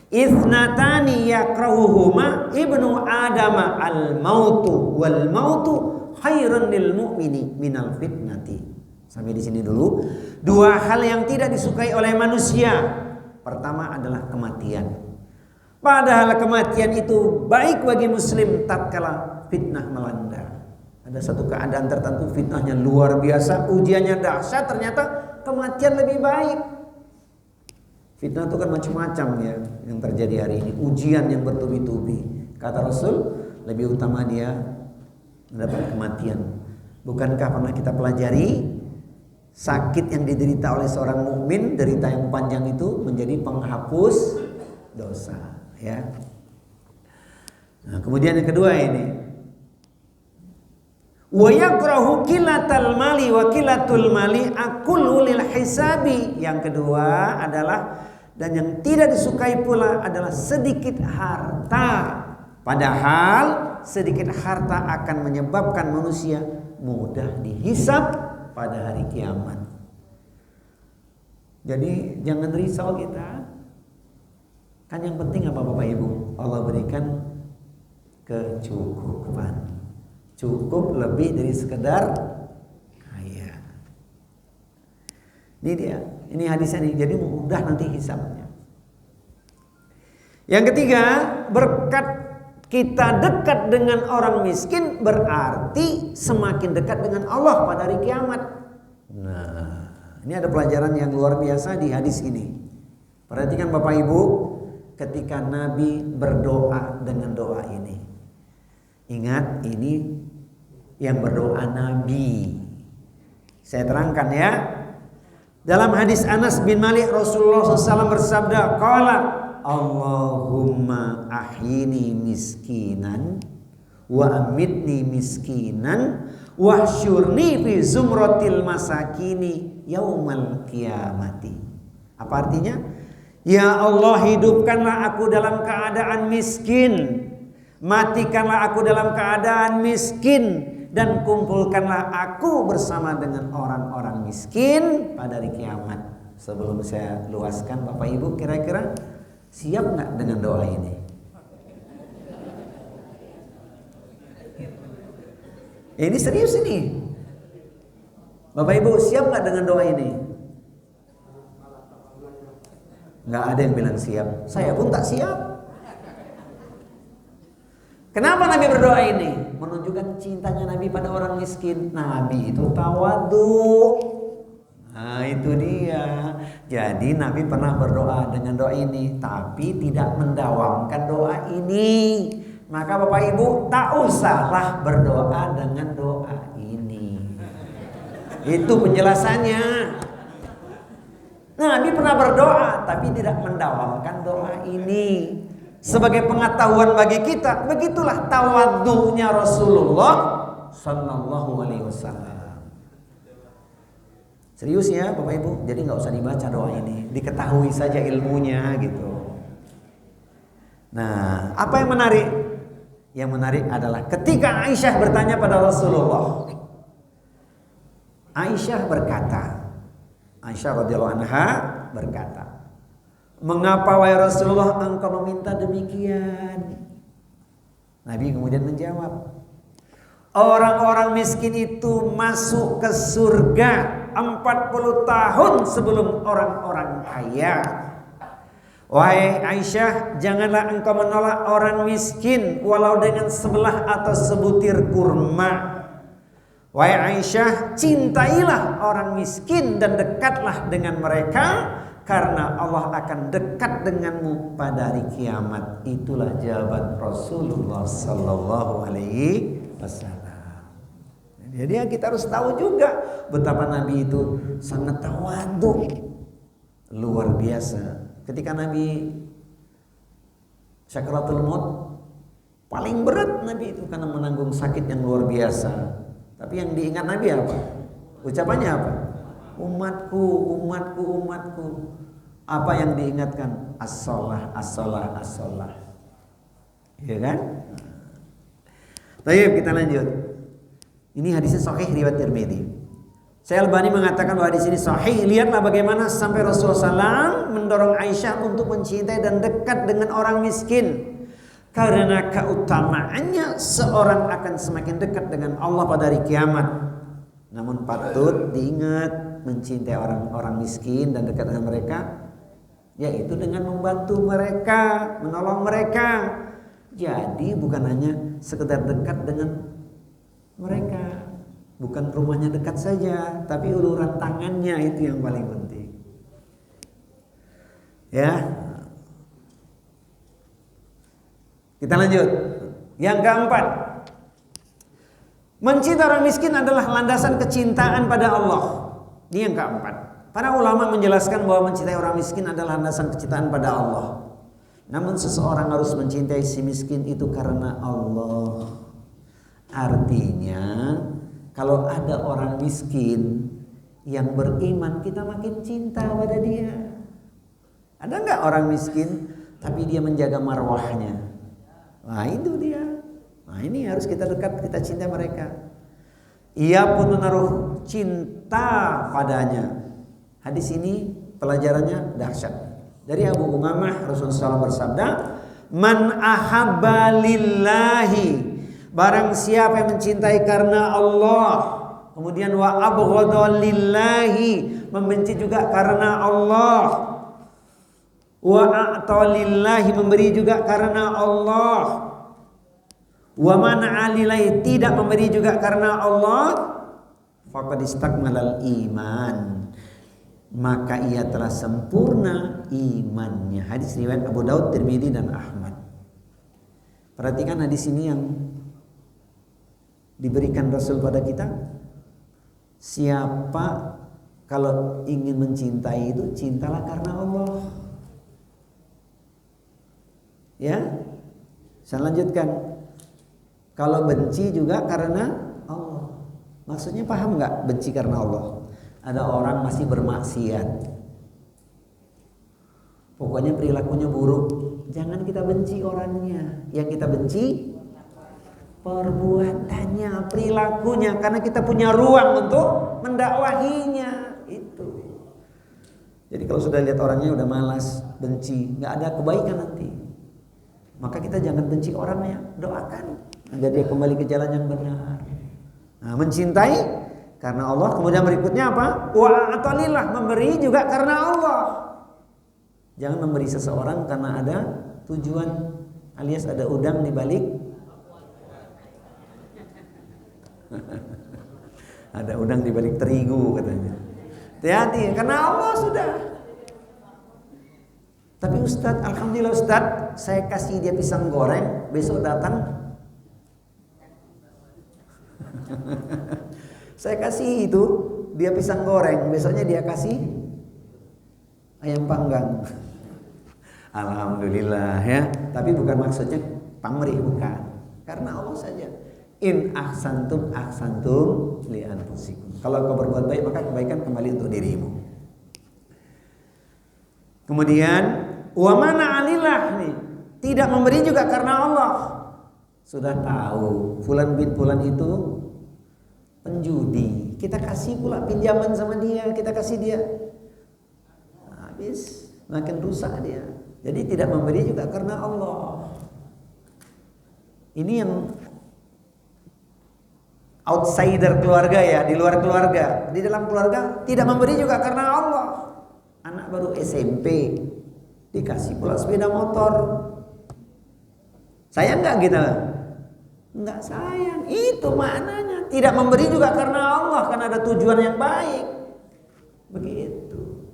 "Ithnatani yakrahuhuma ibnu Adama al-mautu wal mautu khairun lil mu'mini minal fitnati." Sampai di sini dulu. Dua hal yang tidak disukai oleh manusia. Pertama adalah kematian. Padahal kematian itu baik bagi muslim tatkala fitnah melanda. Ada satu keadaan tertentu fitnahnya luar biasa, ujiannya dahsyat, ternyata kematian lebih baik. Fitnah itu kan macam-macam ya yang terjadi hari ini, ujian yang bertubi-tubi. Kata Rasul, lebih utama dia mendapat kematian. Bukankah pernah kita pelajari sakit yang diderita oleh seorang mukmin, derita yang panjang itu menjadi penghapus dosa, ya. Nah, kemudian yang kedua ini, wa yakrahu qilatal mali wa qilatul mali aqulu lil hisabi. Yang kedua adalah, dan yang tidak disukai pula adalah sedikit harta. Padahal sedikit harta akan menyebabkan manusia mudah dihisab pada hari kiamat. Jadi jangan risau kita. Kan yang penting apa Bapak Ibu? Allah berikan kecukupan. Cukup lebih dari sekedar kaya. Ini dia, ini hadisnya nih. Jadi mudah nanti hisabnya. Yang ketiga, berkat kita dekat dengan orang miskin berarti semakin dekat dengan Allah pada hari kiamat. Nah, ini ada pelajaran yang luar biasa di hadis ini. Perhatikan Bapak Ibu, ketika Nabi berdoa dengan doa ini. Ingat, ini yang berdoa Nabi. Saya terangkan ya. Dalam hadis Anas bin Malik, Rasulullah SAW bersabda, qala Allahumma ahyini miskinan wa amitni miskinan wahsyurni fi zumratil masakini yaumal qiyamati. Apa artinya? Ya Allah, hidupkanlah aku dalam keadaan miskin, matikanlah aku dalam keadaan miskin, dan kumpulkanlah aku bersama dengan orang-orang miskin pada hari kiamat. Sebelum saya luaskan, Bapak Ibu kira-kira siap nggak dengan doa ini? Ini serius ini. Bapak Ibu siap nggak dengan doa ini? Nggak ada yang bilang siap. Saya pun tak siap. Kenapa Nabi berdoa ini? Menunjukkan cintanya Nabi pada orang miskin. Nabi itu tawadhu. Nah itu dia. Jadi Nabi pernah berdoa dengan doa ini, tapi tidak mendawamkan doa ini. Maka Bapak Ibu tak usahlah berdoa dengan doa ini. Itu penjelasannya. Nabi pernah berdoa, tapi tidak mendawamkan doa ini. Sebagai pengetahuan bagi kita, begitulah tawadhunya Rasulullah Sallallahu Alaihi Wasallam. Serius ya Bapak Ibu, jadi nggak usah dibaca doa ini, diketahui saja ilmunya gitu. Nah, apa yang menarik? Yang menarik adalah ketika Aisyah bertanya pada Rasulullah. Aisyah berkata, Aisyah radhiyallahu anha berkata, mengapa wahai Rasulullah engkau meminta demikian? Nabi kemudian menjawab, orang-orang miskin itu masuk ke surga 40 tahun sebelum orang-orang kaya. Wahai Aisyah, janganlah engkau menolak orang miskin walau dengan sebelah atau sebutir kurma. Wahai Aisyah, cintailah orang miskin dan dekatlah dengan mereka, karena Allah akan dekat denganmu pada hari kiamat. Itulah jawaban Rasulullah Sallallahu Alaihi Wasallam. Jadi kita harus tahu juga betapa Nabi itu sangat tawadhu, luar biasa. Ketika Nabi Sakaratul Maut, paling berat Nabi itu karena menanggung sakit yang luar biasa. Tapi yang diingat Nabi apa? Ucapannya apa? Umatku, umatku, umatku. Apa yang diingatkan? As-shalah, as-shalah, as-shalah. Iya kan? Baik, kita lanjut. Ini hadisnya sahih riwayat Tirmidzi. Syekh Albani mengatakan bahwa hadis ini sahih. Lihatlah bagaimana sampai Rasulullah SAW mendorong Aisyah untuk mencintai dan dekat dengan orang miskin. Karena keutamaannya seorang akan semakin dekat dengan Allah pada hari kiamat. Namun patut diingat, mencintai orang-orang miskin dan dekat dengan mereka, yaitu dengan membantu mereka, menolong mereka. Jadi bukan hanya sekedar dekat dengan mereka, bukan rumahnya dekat saja, tapi uluran tangannya itu yang paling penting. Ya. Kita lanjut. Yang keempat, mencintai orang miskin adalah landasan kecintaan pada Allah. Ini yang keempat. Para ulama menjelaskan bahwa mencintai orang miskin adalah landasan kecintaan pada Allah. Namun seseorang harus mencintai si miskin itu karena Allah. Artinya, kalau ada orang miskin yang beriman, kita makin cinta pada dia. Ada nggak orang miskin tapi dia menjaga marwahnya? Nah itu dia. Nah ini harus kita dekat, kita cinta mereka. Ia pun menaruh cinta padanya. Hadis ini pelajarannya dahsyat. Dari Abu Umamah, Rasulullah SAW bersabda, "Man ahabba lillahi," barang siapa yang mencintai karena Allah, kemudian wa abghadha lillahi, membenci juga karena Allah, wa a'ta lillahi, memberi juga karena Allah, wa mana'a lillahi, tidak memberi juga karena Allah, faqad istakmalal iman, maka ia telah sempurna imannya. Hadis riwayat Abu Daud, Tirmidzi dan Ahmad. Perhatikan hadis ini yang diberikan Rasul pada kita. Siapa kalau ingin mencintai itu, cintalah karena Allah. Ya, saya lanjutkan. Kalau benci juga karena Allah. Maksudnya paham nggak? Benci karena Allah. Ada orang masih bermaksiat, pokoknya perilakunya buruk, jangan kita benci orangnya. Yang kita benci perbuatannya, perilakunya, karena kita punya ruang untuk mendakwahinya. Itu. Jadi kalau sudah lihat orangnya udah malas, benci, nggak ada kebaikan nanti, maka kita jangan benci orangnya, doakan agar dia kembali ke jalan yang benar. Nah, mencintai karena Allah. Kemudian berikutnya apa? Wa atalillah, memberi juga karena Allah. Jangan memberi seseorang karena ada tujuan, alias ada udang di balik. Ada udang di balik terigu katanya. Hati-hati, karena Allah sudah. Tapi Ustadz, alhamdulillah Ustadz, saya kasih dia pisang goreng, besok datang saya kasih itu dia pisang goreng, besoknya dia kasih ayam panggang. Alhamdulillah ya. Tapi bukan maksudnya pamrih, bukan. Karena Allah saja. In ahsantum ahsantum li anfusikum. Kalau kau berbuat baik, maka kebaikan kembali untuk dirimu. Kemudian wa mana alillah nih, tidak memberi juga karena Allah. Sudah tahu fulan bin fulan itu penjudi, kita kasih pula pinjaman sama dia, kita kasih dia, habis makin rusak dia. Jadi tidak memberi juga karena Allah. Ini yang outsider keluarga ya, di luar keluarga. Di dalam keluarga tidak memberi juga karena Allah. Anak baru SMP dikasih pula sepeda motor. Sayang nggak kita? Nggak sayang. Itu maknanya. Tidak memberi juga karena Allah, karena ada tujuan yang baik. Begitu.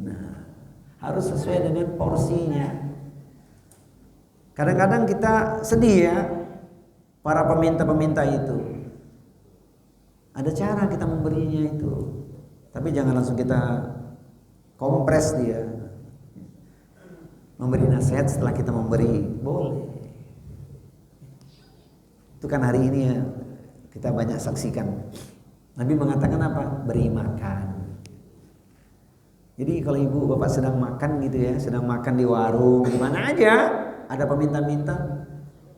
Nah, harus sesuai dengan porsinya. Kadang-kadang kita sedih ya, para peminta-peminta itu. Ada cara kita memberinya itu. Tapi jangan langsung kita kompres dia. memberi nasihat setelah kita memberi? Boleh. Itu kan hari ini ya kita banyak saksikan. Nabi mengatakan apa? Beri makan. Jadi kalau ibu bapak sedang makan gitu ya, sedang makan di warung, di mana aja ada peminta-minta,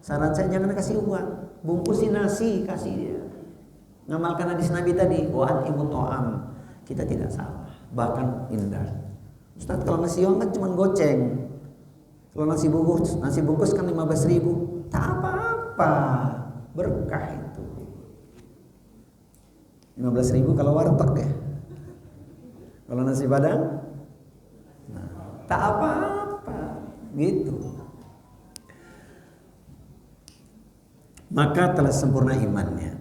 saran saya jangan kasih uang, bungkusin nasi, kasih dia. Ngamalkan hadis Nabi tadi, wa an'imu ta'am. Kita tidak salah, bahkan indah. Ustaz, kalau nasi uang kan cuma goceng. Kalau nasi bungkus kan 15.000. Tak apa-apa, berkah itu. 15.000 kalau warteg ya. Kalau nasi padang, nah, tak apa-apa, gitu. Maka telah sempurna imannya.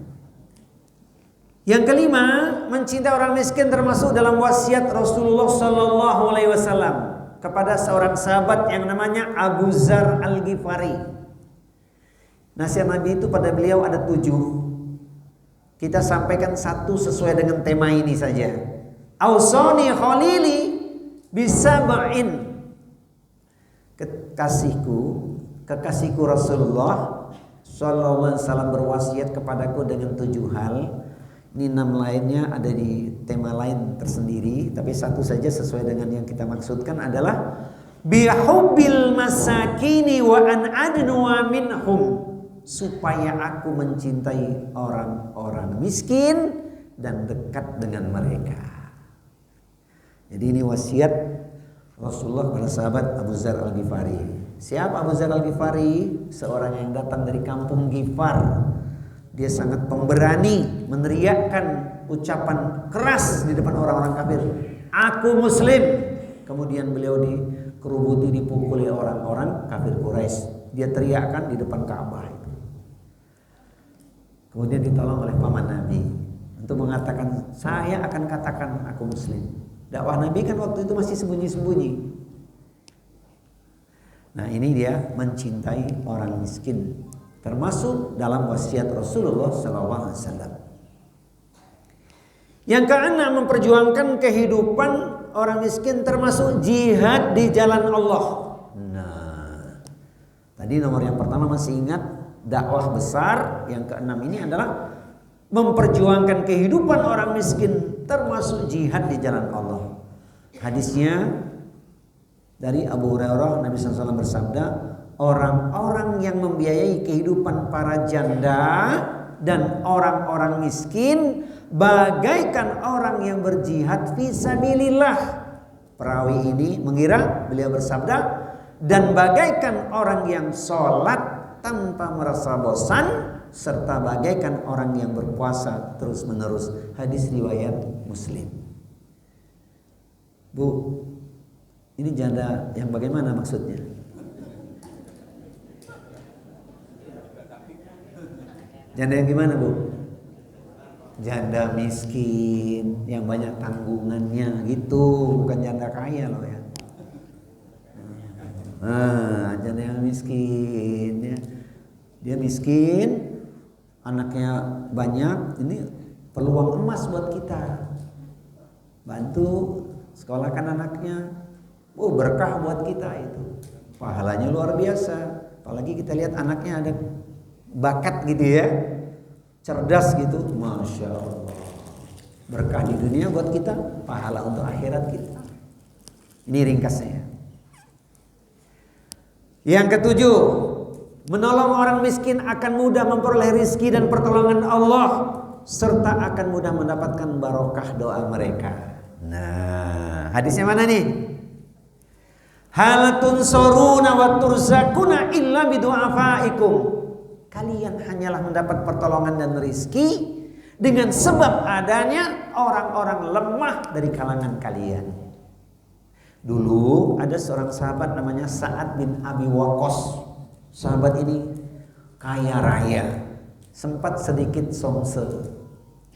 Yang kelima, mencintai orang miskin termasuk dalam wasiat Rasulullah Sallallahu Alaihi Wasallam kepada seorang sahabat yang namanya Abu Dzar Al-Ghifari. Nasihat Nabi itu pada beliau ada 7. Kita sampaikan 1 sesuai dengan tema ini saja. Ausoni khalili bisab'in. Kekasihku Rasulullah Sallallahu Alaihi Wasallam berwasiat kepadaku dengan 7 hal. Ini 6 lainnya ada di tema lain tersendiri, tapi 1 saja sesuai dengan yang kita maksudkan adalah bihubbil masakini wa an adnuwa minhum, supaya aku mencintai orang-orang miskin dan dekat dengan mereka. Jadi ini wasiat Rasulullah kepada sahabat Abu Dzar Al-Ghifari. Siapa Abu Dzar Al-Ghifari? Seorang yang datang dari kampung Ghifar. Dia sangat pemberani, meneriakkan ucapan keras di depan orang-orang kafir. Aku Muslim. Kemudian beliau dikerubuti, dipukuli orang-orang kafir Quraisy. Dia teriakkan di depan Ka'bah itu. Kemudian ditolong oleh paman Nabi untuk mengatakan, saya akan katakan aku Muslim. Dakwah Nabi kan waktu itu masih sembunyi-sembunyi. Nah ini dia mencintai orang miskin, termasuk dalam wasiat Rasulullah SAW. Yang keenam, memperjuangkan kehidupan orang miskin termasuk jihad di jalan Allah. Nah, tadi nomor yang pertama masih ingat dakwah besar. Yang keenam ini adalah memperjuangkan kehidupan orang miskin termasuk jihad di jalan Allah. Hadisnya dari Abu Hurairah, Nabi SAW bersabda, orang-orang yang membiayai kehidupan para janda dan orang-orang miskin bagaikan orang yang berjihad fisabilillah. Perawi ini mengira beliau bersabda, dan bagaikan orang yang sholat tanpa merasa bosan, serta bagaikan orang yang berpuasa terus menerus. Hadis riwayat Muslim. Bu, ini janda yang bagaimana maksudnya? Janda yang gimana, Bu? Janda miskin yang banyak tanggungannya gitu, bukan janda kaya loh ya. Nah, janda yang miskin ya. Dia miskin, anaknya banyak, ini peluang emas buat kita. Bantu sekolahkan anaknya. Berkah buat kita itu. Pahalanya luar biasa. Apalagi kita lihat anaknya ada bakat gitu ya, cerdas gitu, Masya Allah. Berkah di dunia buat kita, pahala untuk akhirat kita. Ini ringkasnya. Yang ketujuh, menolong orang miskin akan mudah memperoleh rizki dan pertolongan Allah, serta akan mudah mendapatkan barokah doa mereka. Nah, hadisnya mana nih? Hal tunsuruna wa turzakuna illa bidu'afaikum. Kalian hanyalah mendapat pertolongan dan rizki dengan sebab adanya orang-orang lemah dari kalangan kalian. Dulu ada seorang sahabat namanya Sa'ad bin Abi Waqqas. Sahabat ini kaya raya, sempat sedikit somse.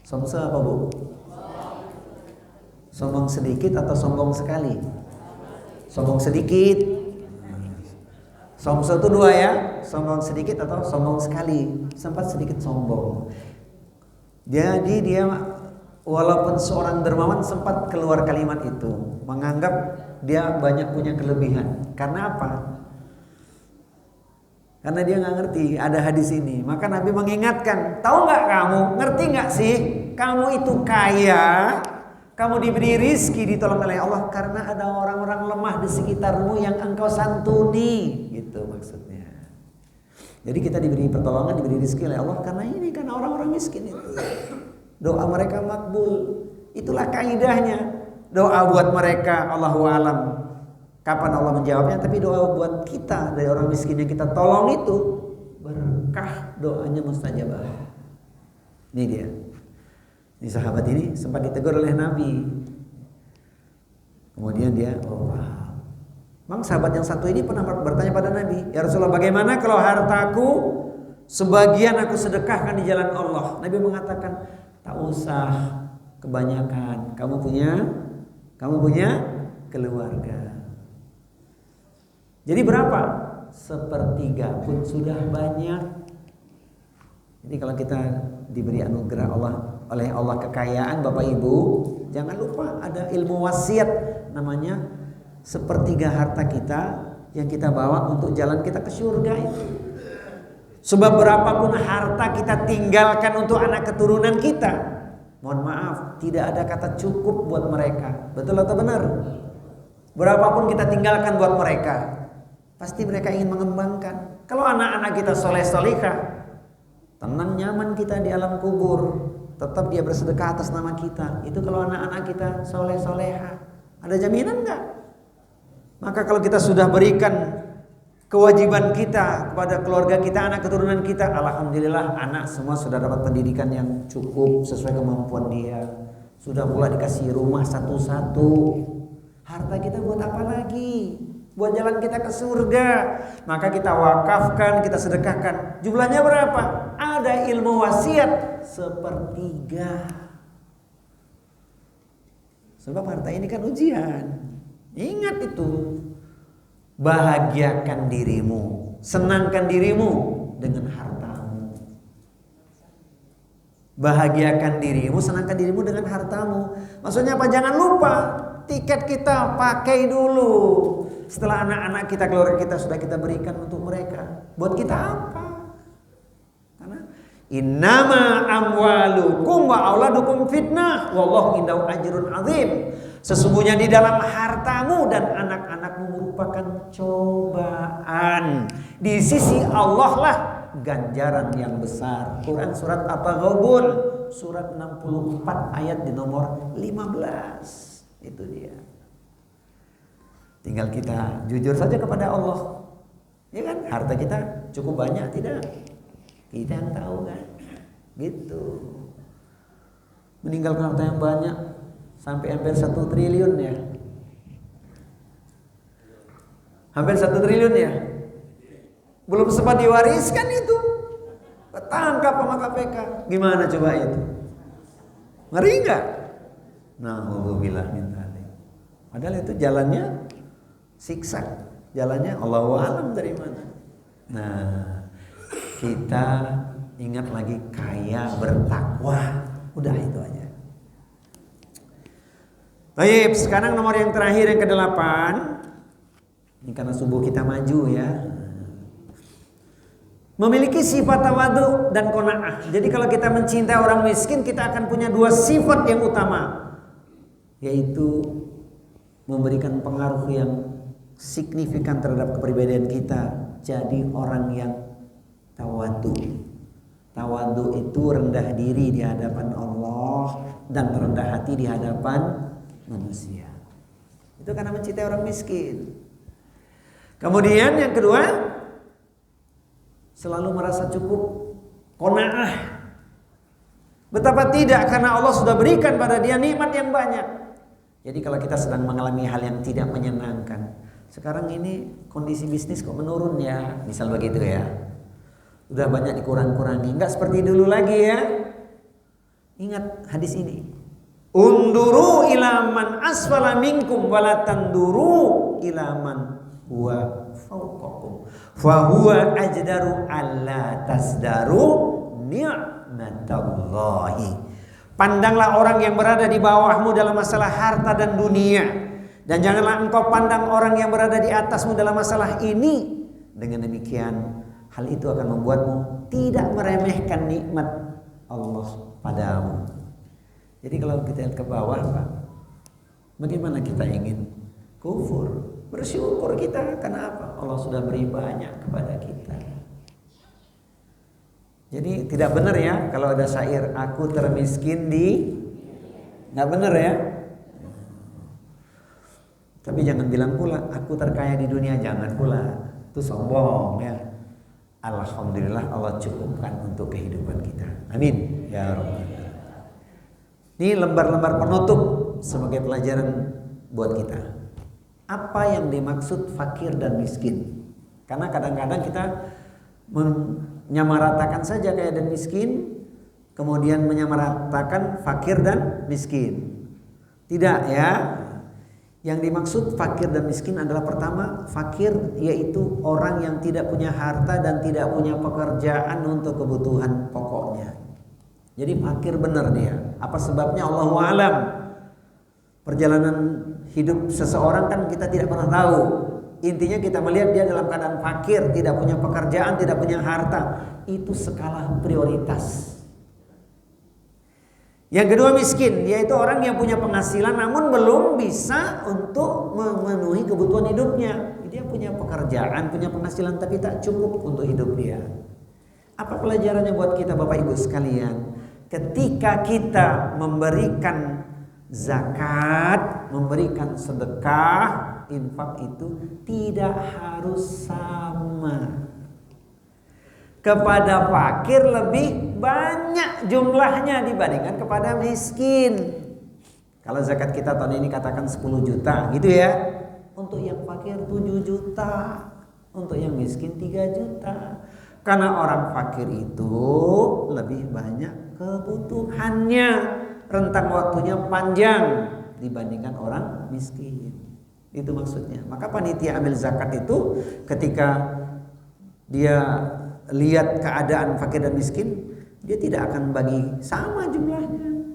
Somse apa, Bu? Sombong sedikit atau sombong sekali? Sombong sedikit. Somse itu 2 ya, sombong sedikit atau sombong sekali. Sempat sedikit sombong. Jadi dia walaupun seorang dermawan sempat keluar kalimat itu, menganggap dia banyak punya kelebihan. Karena apa? Karena dia nggak ngerti ada hadis ini. Maka Nabi mengingatkan, tahu nggak kamu, ngerti nggak sih, kamu itu kaya, kamu diberi rizki, ditolong oleh Allah karena ada orang-orang lemah di sekitarmu yang engkau santuni, gitu maksudnya. Jadi kita diberi pertolongan, diberi rizki oleh Allah karena ini, karena orang-orang miskin itu. Doa mereka makbul. Itulah kaidahnya. Doa buat mereka Allahu alam kapan Allah menjawabnya, tapi doa buat kita dari orang miskin yang kita tolong itu berkah, doanya mustajabah. Ini dia. Ini sahabat ini sempat ditegur oleh Nabi. Kemudian dia, oh wow. Memang sahabat yang satu ini pernah bertanya pada Nabi, ya Rasulullah, bagaimana kalau hartaku sebagian aku sedekahkan di jalan Allah? Nabi mengatakan, tak usah kebanyakan. Kamu punya keluarga. Jadi berapa? 1/3 pun sudah banyak. Jadi kalau kita diberi anugerah oleh Allah kekayaan, Bapak Ibu, jangan lupa ada ilmu wasiat namanya 1/3 harta kita yang kita bawa untuk jalan kita ke surga itu. Sebab berapapun harta kita tinggalkan untuk anak keturunan kita, mohon maaf, tidak ada kata cukup buat mereka. Betul atau benar? Berapapun kita tinggalkan buat mereka, pasti mereka ingin mengembangkan. Kalau anak-anak kita soleh-solihah, tenang nyaman kita di alam kubur. Tetap dia bersedekah atas nama kita. Itu kalau anak-anak kita soleh-solehah. Ada jaminan enggak? Maka kalau kita sudah berikan kewajiban kita kepada keluarga kita, anak keturunan kita, alhamdulillah anak semua sudah dapat pendidikan yang cukup sesuai kemampuan dia. Sudah pula dikasih rumah satu-satu. Harta kita buat apa lagi? Buat jalan kita ke surga. Maka kita wakafkan, kita sedekahkan. Jumlahnya berapa? Ada ilmu wasiat 1/3. Sebab harta ini kan ujian. Ingat itu. Bahagiakan dirimu, senangkan dirimu dengan hartamu. Bahagiakan dirimu, senangkan dirimu dengan hartamu. Maksudnya apa? Jangan lupa tiket kita pakai dulu. Setelah anak-anak kita, keluarga kita sudah kita berikan untuk mereka. Buat kita apa? Karena innama amwalukum wa auladukum fitnah wallahu indahu ajrun azim. Sesungguhnya di dalam hartamu dan anak-anakmu merupakan cobaan. Di sisi Allah lah ganjaran yang besar. Quran surat At-Taghabun surat 64 ayat di nomor 15. Itu dia. Tinggal kita jujur saja kepada Allah. Ya kan? Harta kita cukup banyak tidak? Kita yang tahu kan? Gitu. Meninggalkan harta yang banyak sampai hampir 1 triliun ya. Hampir 1 triliun ya. Belum sempat diwariskan itu. Ketangkap sama KPK. Gimana coba itu? Ngeri enggak? Na'udzubillah min dzalik. Padahal itu jalannya siksa. Jalannya Allahu a'lam dari mana. Nah, kita ingat lagi kaya bertakwa. Udah itu aja. Baik, sekarang nomor yang terakhir yang ke-8. Ini karena subuh kita maju ya. Memiliki sifat tawadu dan qanaah. Jadi kalau kita mencintai orang miskin, kita akan punya 2 sifat yang utama, yaitu memberikan pengaruh yang signifikan terhadap kepribadian kita. Jadi orang yang tawadu. Tawadu itu rendah diri di hadapan Allah dan rendah hati di hadapan manusia. Itu karena mencintai orang miskin. Kemudian yang kedua, selalu merasa cukup, qanaah. Betapa tidak, karena Allah sudah berikan pada dia nikmat yang banyak. Jadi kalau kita sedang mengalami hal yang tidak menyenangkan, sekarang ini kondisi bisnis kok menurun ya, misal begitu ya, udah banyak dikurang-kurangi, nggak seperti dulu lagi ya. Ingat hadis ini, unduru ilaman asfala minkum walatanduru ilaman huwa fawqakum fahuwa ajdaru alla tasdaru ni'matallahi Pandanglah orang yang berada di bawahmu dalam masalah harta dan dunia, dan janganlah engkau pandang orang yang berada di atasmu dalam masalah ini. Dengan demikian, hal itu akan membuatmu tidak meremehkan nikmat Allah padamu. Jadi kalau kita lihat ke bawah, Pak, bagaimana kita ingin kufur? Bersyukur kita, kenapa? Allah sudah beri banyak kepada kita. Jadi tidak benar ya kalau ada syair aku termiskin di, nggak benar ya. Tapi jangan bilang pula aku terkaya di dunia, jangan pula, itu sombong ya. Alhamdulillah Allah cukupkan untuk kehidupan kita. Amin ya Rabbal. Ini lembar-lembar penutup sebagai pelajaran buat kita. Apa yang dimaksud fakir dan miskin? Karena kadang-kadang kita menyamaratakan saja kaya dan miskin, kemudian menyamaratakan fakir dan miskin. Tidak ya. Yang dimaksud fakir dan miskin adalah pertama, fakir yaitu orang yang tidak punya harta dan tidak punya pekerjaan untuk kebutuhan pokoknya. Jadi fakir benar dia. Apa sebabnya? Allahu a'lam. Perjalanan hidup seseorang kan kita tidak pernah tahu. Intinya kita melihat dia dalam keadaan fakir, tidak punya pekerjaan, tidak punya harta. Itu skala prioritas. Yang kedua miskin, yaitu orang yang punya penghasilan namun belum bisa untuk memenuhi kebutuhan hidupnya. Dia punya pekerjaan, punya penghasilan tapi tak cukup untuk hidup dia. Apa pelajarannya buat kita Bapak Ibu sekalian? Ketika kita memberikan zakat, memberikan sedekah, infak itu tidak harus sama. Kepada fakir lebih banyak jumlahnya dibandingkan kepada miskin. Kalau zakat kita tahun ini katakan 10 juta gitu ya. Untuk yang fakir 7 juta. Untuk yang miskin 3 juta. Karena orang fakir itu lebih banyak kebutuhannya. Rentang waktunya panjang dibandingkan orang miskin. Itu maksudnya. Maka panitia ambil zakat itu ketika dia lihat keadaan fakir dan miskin, dia tidak akan bagi sama jumlahnya.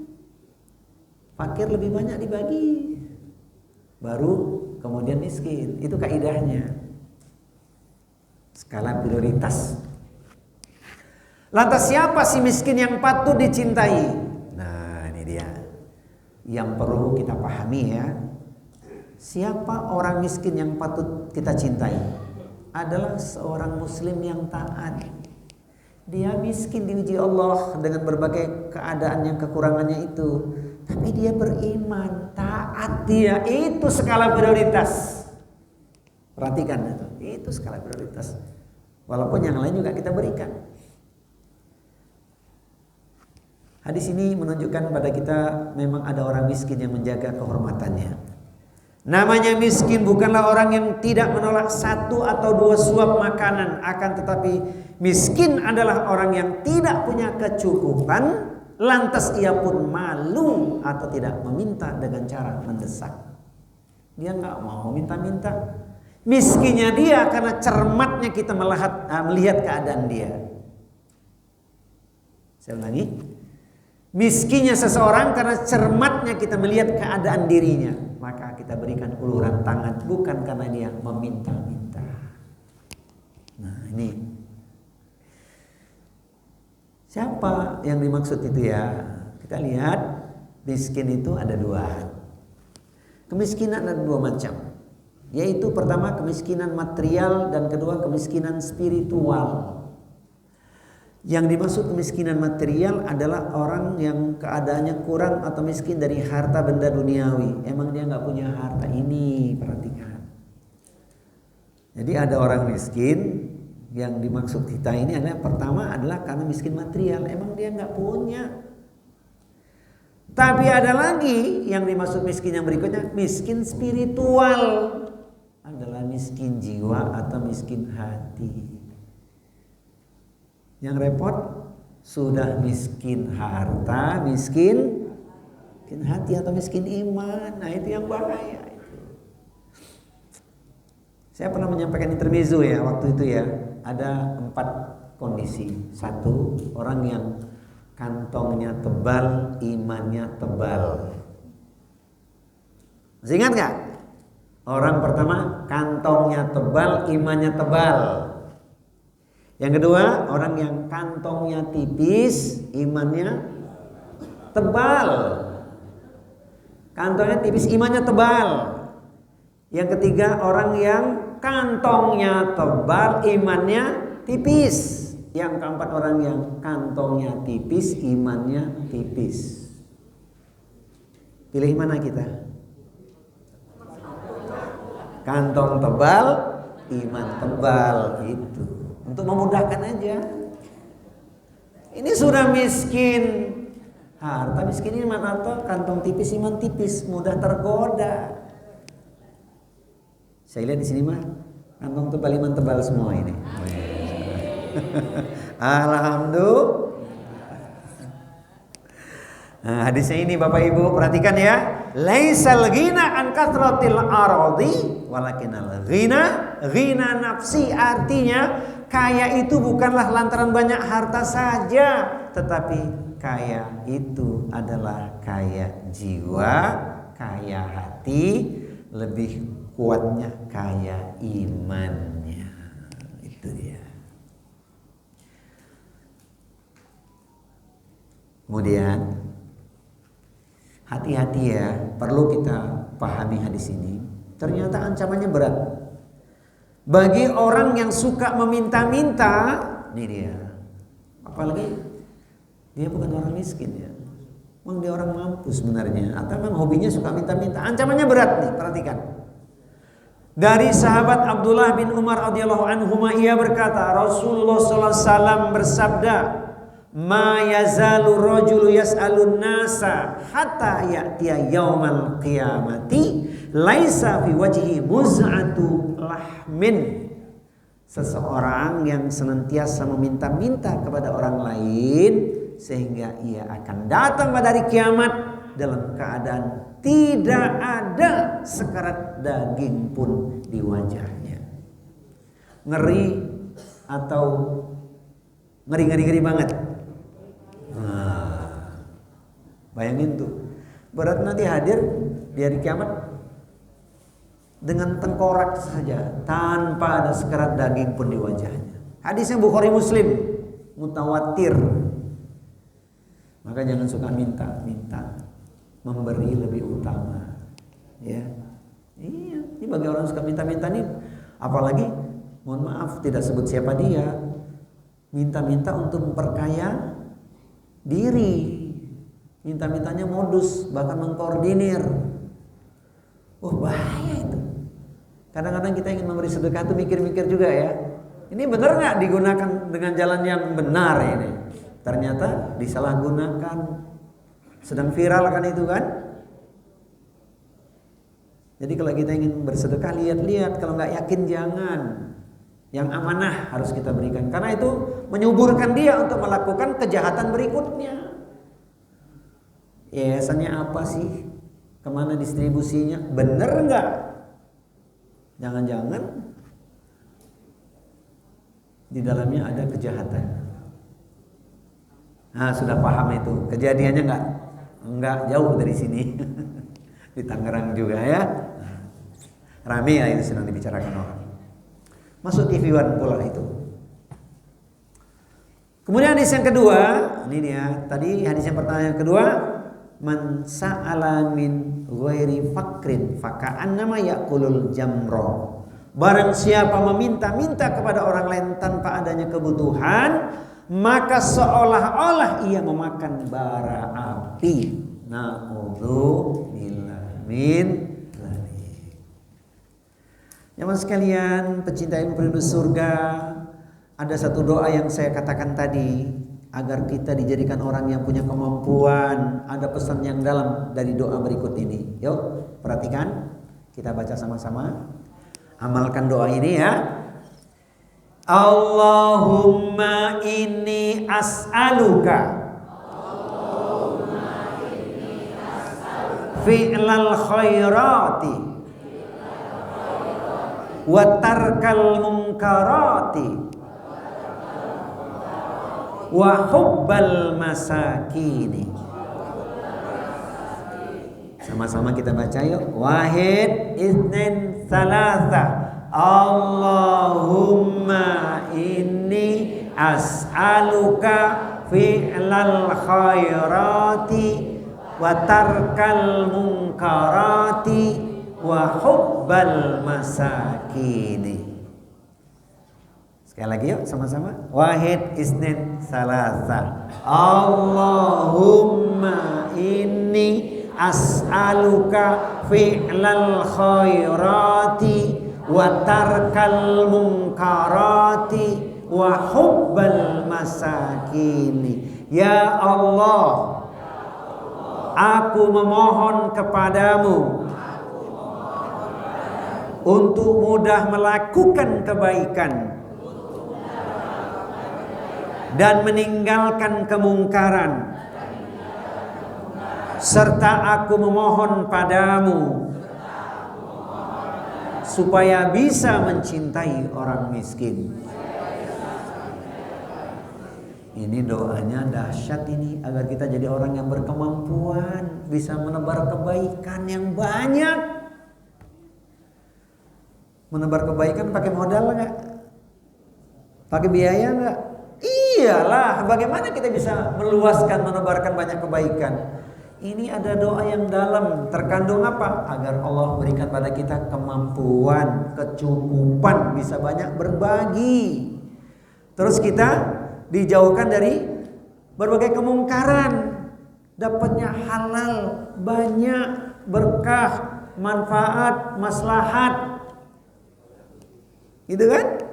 Fakir lebih banyak dibagi, baru kemudian miskin. Itu kaidahnya. Skala prioritas. Lantas siapa si miskin yang patut dicintai? Nah ini dia yang perlu kita pahami ya. Siapa orang miskin yang patut kita cintai? Adalah seorang muslim yang taat. Dia miskin diuji Allah dengan berbagai keadaan yang kekurangannya itu, tapi dia beriman, taat dia. Itu skala prioritas. Perhatikan itu skala prioritas. Walaupun yang lain juga kita berikan. Hadis ini menunjukkan pada kita memang ada orang miskin yang menjaga kehormatannya. Namanya miskin bukanlah orang yang tidak menolak 1 atau 2 suap makanan, akan tetapi miskin adalah orang yang tidak punya kecukupan, lantas ia pun malu atau tidak meminta dengan cara mendesak. Dia nggak mau minta-minta. Miskinnya dia karena cermatnya kita melihat keadaan dia. Saya ulangi. Miskinnya seseorang karena cermatnya kita melihat keadaan dirinya. Maka kita berikan uluran tangan, bukan karena dia meminta-minta. Nah ini. Siapa yang dimaksud itu ya? Kita lihat miskin itu ada 2. Kemiskinan ada 2 macam. Yaitu pertama kemiskinan material dan kedua kemiskinan spiritual. Yang dimaksud kemiskinan material adalah orang yang keadaannya kurang atau miskin dari harta benda duniawi. Emang dia nggak punya harta ini, perhatikan. Jadi ada orang miskin yang dimaksud kita ini adalah pertama adalah karena miskin material. Emang dia nggak punya. Tapi ada lagi yang dimaksud miskin yang berikutnya, miskin spiritual. Adalah miskin jiwa atau miskin hati. Yang repot sudah miskin harta, miskin hati atau miskin iman. Nah itu yang bahaya itu. Saya pernah menyampaikan intermezzo ya waktu itu ya. Ada 4 kondisi. 1, orang yang kantongnya tebal, imannya tebal. Masih ingat gak? Orang pertama kantongnya tebal, imannya tebal. Yang kedua, orang yang kantongnya tipis, imannya tebal. Kantongnya tipis, imannya tebal. Yang ketiga, orang yang kantongnya tebal, imannya tipis. Yang keempat, orang yang kantongnya tipis, imannya tipis. Pilih mana kita? Kantong tebal, iman tebal, itu. Untuk memudahkan aja. Ini sudah miskin. Harta miskin ini mana tuh? Kantong tipis, iman tipis, mudah tergoda. Saya lihat di sini mah kantong tebal, iman tebal semua ini. Alhamdulillah. Nah, hadisnya ini Bapak Ibu perhatikan ya. Laisal ghina an kathratil aradi walakinal ghina nafsi. Artinya kaya itu bukanlah lantaran banyak harta saja, tetapi kaya itu adalah kaya jiwa, kaya hati, lebih kuatnya kaya imannya. Itu dia. Kemudian hati-hati ya, perlu kita pahami hadis ini. Ternyata ancamannya berat. Bagi orang yang suka meminta-minta, ini dia. Apalagi dia bukan orang miskin ya. Memang dia orang mampu sebenarnya, atau memang hobinya suka minta-minta. Ancamannya berat nih, perhatikan. Dari sahabat Abdullah bin Umar radhiyallahu anhuma, ia berkata, Rasulullah sallallahu alaihi wasallam bersabda, ma yazalu rajulu yas'alun nasa hatta ya'tiya yaumal qiyamati laisa fi wajhi muz'atu lahmin. Seseorang yang senantiasa meminta-minta kepada orang lain sehingga ia akan datang pada hari kiamat dalam keadaan tidak ada sekarat daging pun di wajahnya. Ngeri atau ngeri banget. Nah, bayangin tuh, berat nanti hadir di hari kiamat dengan tengkorak saja, tanpa ada sekerat daging pun di wajahnya. Hadisnya Bukhari Muslim, mutawatir. Maka jangan suka minta, memberi lebih utama. Ya, iya. Ini bagi orang suka minta-minta nih, apalagi, mohon maaf, tidak sebut siapa dia, minta-minta untuk memperkaya diri, minta-mintanya modus, bahkan mengkoordinir. Bahaya itu. Kadang-kadang kita ingin memberi sedekah itu mikir-mikir juga ya. Ini benar nggak digunakan dengan jalan yang benar ini? Ternyata disalahgunakan. Sedang viral kan itu kan? Jadi kalau kita ingin bersedekah, lihat-lihat. Kalau nggak yakin jangan. Yang amanah harus kita berikan. Karena itu menyuburkan dia untuk melakukan kejahatan berikutnya. Yayasannya apa sih? Kemana distribusinya? Bener nggak? Jangan-jangan di dalamnya ada kejahatan. Nah, sudah paham itu. Kejadiannya nggak jauh dari sini. Di Tangerang juga ya. Rame ya itu sedang dibicarakan orang. Masuk TV One pula itu. Kemudian hadis yang kedua, ini dia. Tadi hadis yang pertama, yang kedua, man sa'ala min ghairi fakrin faka'annama ya'kulul jamro. Barang siapa meminta-minta kepada orang lain tanpa adanya kebutuhan, maka seolah-olah ia memakan bara api. Na'udzubillah min dzalik. Jemaah sekalian, pecinta ilmu penduduk surga, ada satu doa yang saya katakan tadi, agar kita dijadikan orang yang punya kemampuan. Ada pesan yang dalam dari doa berikut ini. Yuk, perhatikan. Kita baca sama-sama. Amalkan doa ini ya. Allahumma inni as'aluka fi'lal khairati wa tarkal munkarati wa hubbal masakini. Sama-sama kita baca yuk. Wahid, itsnain, tsalatsa. Allahumma inni as'aluka fi'lal khairati wa tarkal munkarati wa hubbal masakini. Sekali lagi yuk sama-sama. Wahid, itsnain, tsalatsa. Allahumma inni as'aluka fi'lal khairati wa tarkal munkarati wa hubbal masakini. Ya Allah, aku memohon kepadamu untuk mudah melakukan kebaikan dan meninggalkan kemungkaran, serta aku memohon padamu supaya bisa mencintai orang miskin. Ini doanya dahsyat ini, agar kita jadi orang yang berkemampuan, bisa menebar kebaikan yang banyak. Menebar kebaikan pakai modal nggak? Pakai biaya nggak? Iyalah, bagaimana kita bisa meluaskan, menebarkan banyak kebaikan? Ini ada doa yang dalam, terkandung apa? Agar Allah berikan pada kita kemampuan, kecukupan, bisa banyak berbagi. Terus kita dijauhkan dari berbagai kemungkaran, dapatnya halal, banyak, berkah, manfaat, maslahat. Gitu kan?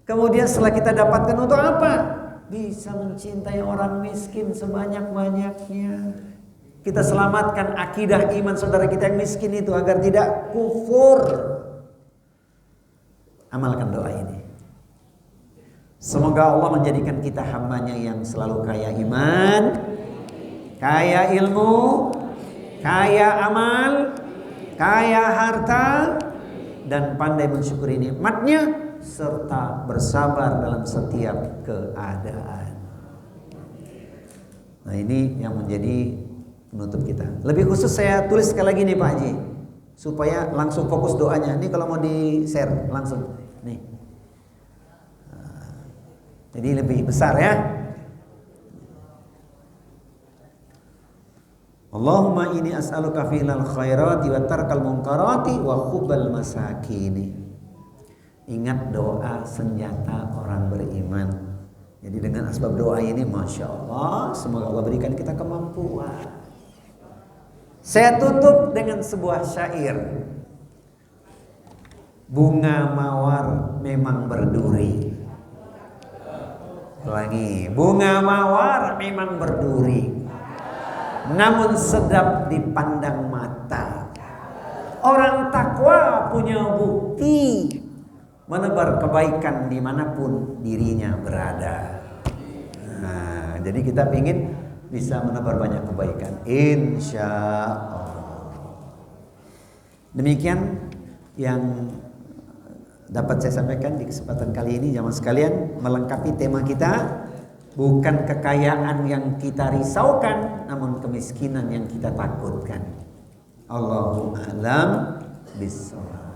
Kemudian setelah kita dapatkan untuk apa? Bisa mencintai orang miskin sebanyak-banyaknya. Kita selamatkan akidah iman saudara kita yang miskin itu agar tidak kufur. Amalkan doa ini. Semoga Allah menjadikan kita hambanya yang selalu kaya iman, kaya ilmu, kaya amal, kaya harta, dan pandai mensyukuri nikmatnya, serta bersabar dalam setiap keadaan. Nah, ini yang menjadi penutup kita. Lebih khusus saya tulis sekali lagi nih Pak Haji, supaya langsung fokus doanya. Ini kalau mau di share langsung nih. Jadi lebih besar ya. Allahumma inni as'aluka fi'lal khairati wa tarkal munkarati wa hubbal masakini. Ingat doa senjata orang beriman. Jadi dengan asbab doa ini, Masya Allah, semoga Allah berikan kita kemampuan. Saya tutup dengan sebuah syair. Bunga mawar memang berduri. Lagi, bunga mawar memang berduri, namun sedap dipandang mata. Orang takwa punya bukti menebar kebaikan dimanapun dirinya berada. Nah, jadi kita ingin bisa menebar banyak kebaikan, insya Allah. Demikian yang dapat saya sampaikan di kesempatan kali ini. Jamaah sekalian, melengkapi tema kita, bukan kekayaan yang kita risaukan, namun kemiskinan yang kita takutkan. Allahu a'lam bishawab.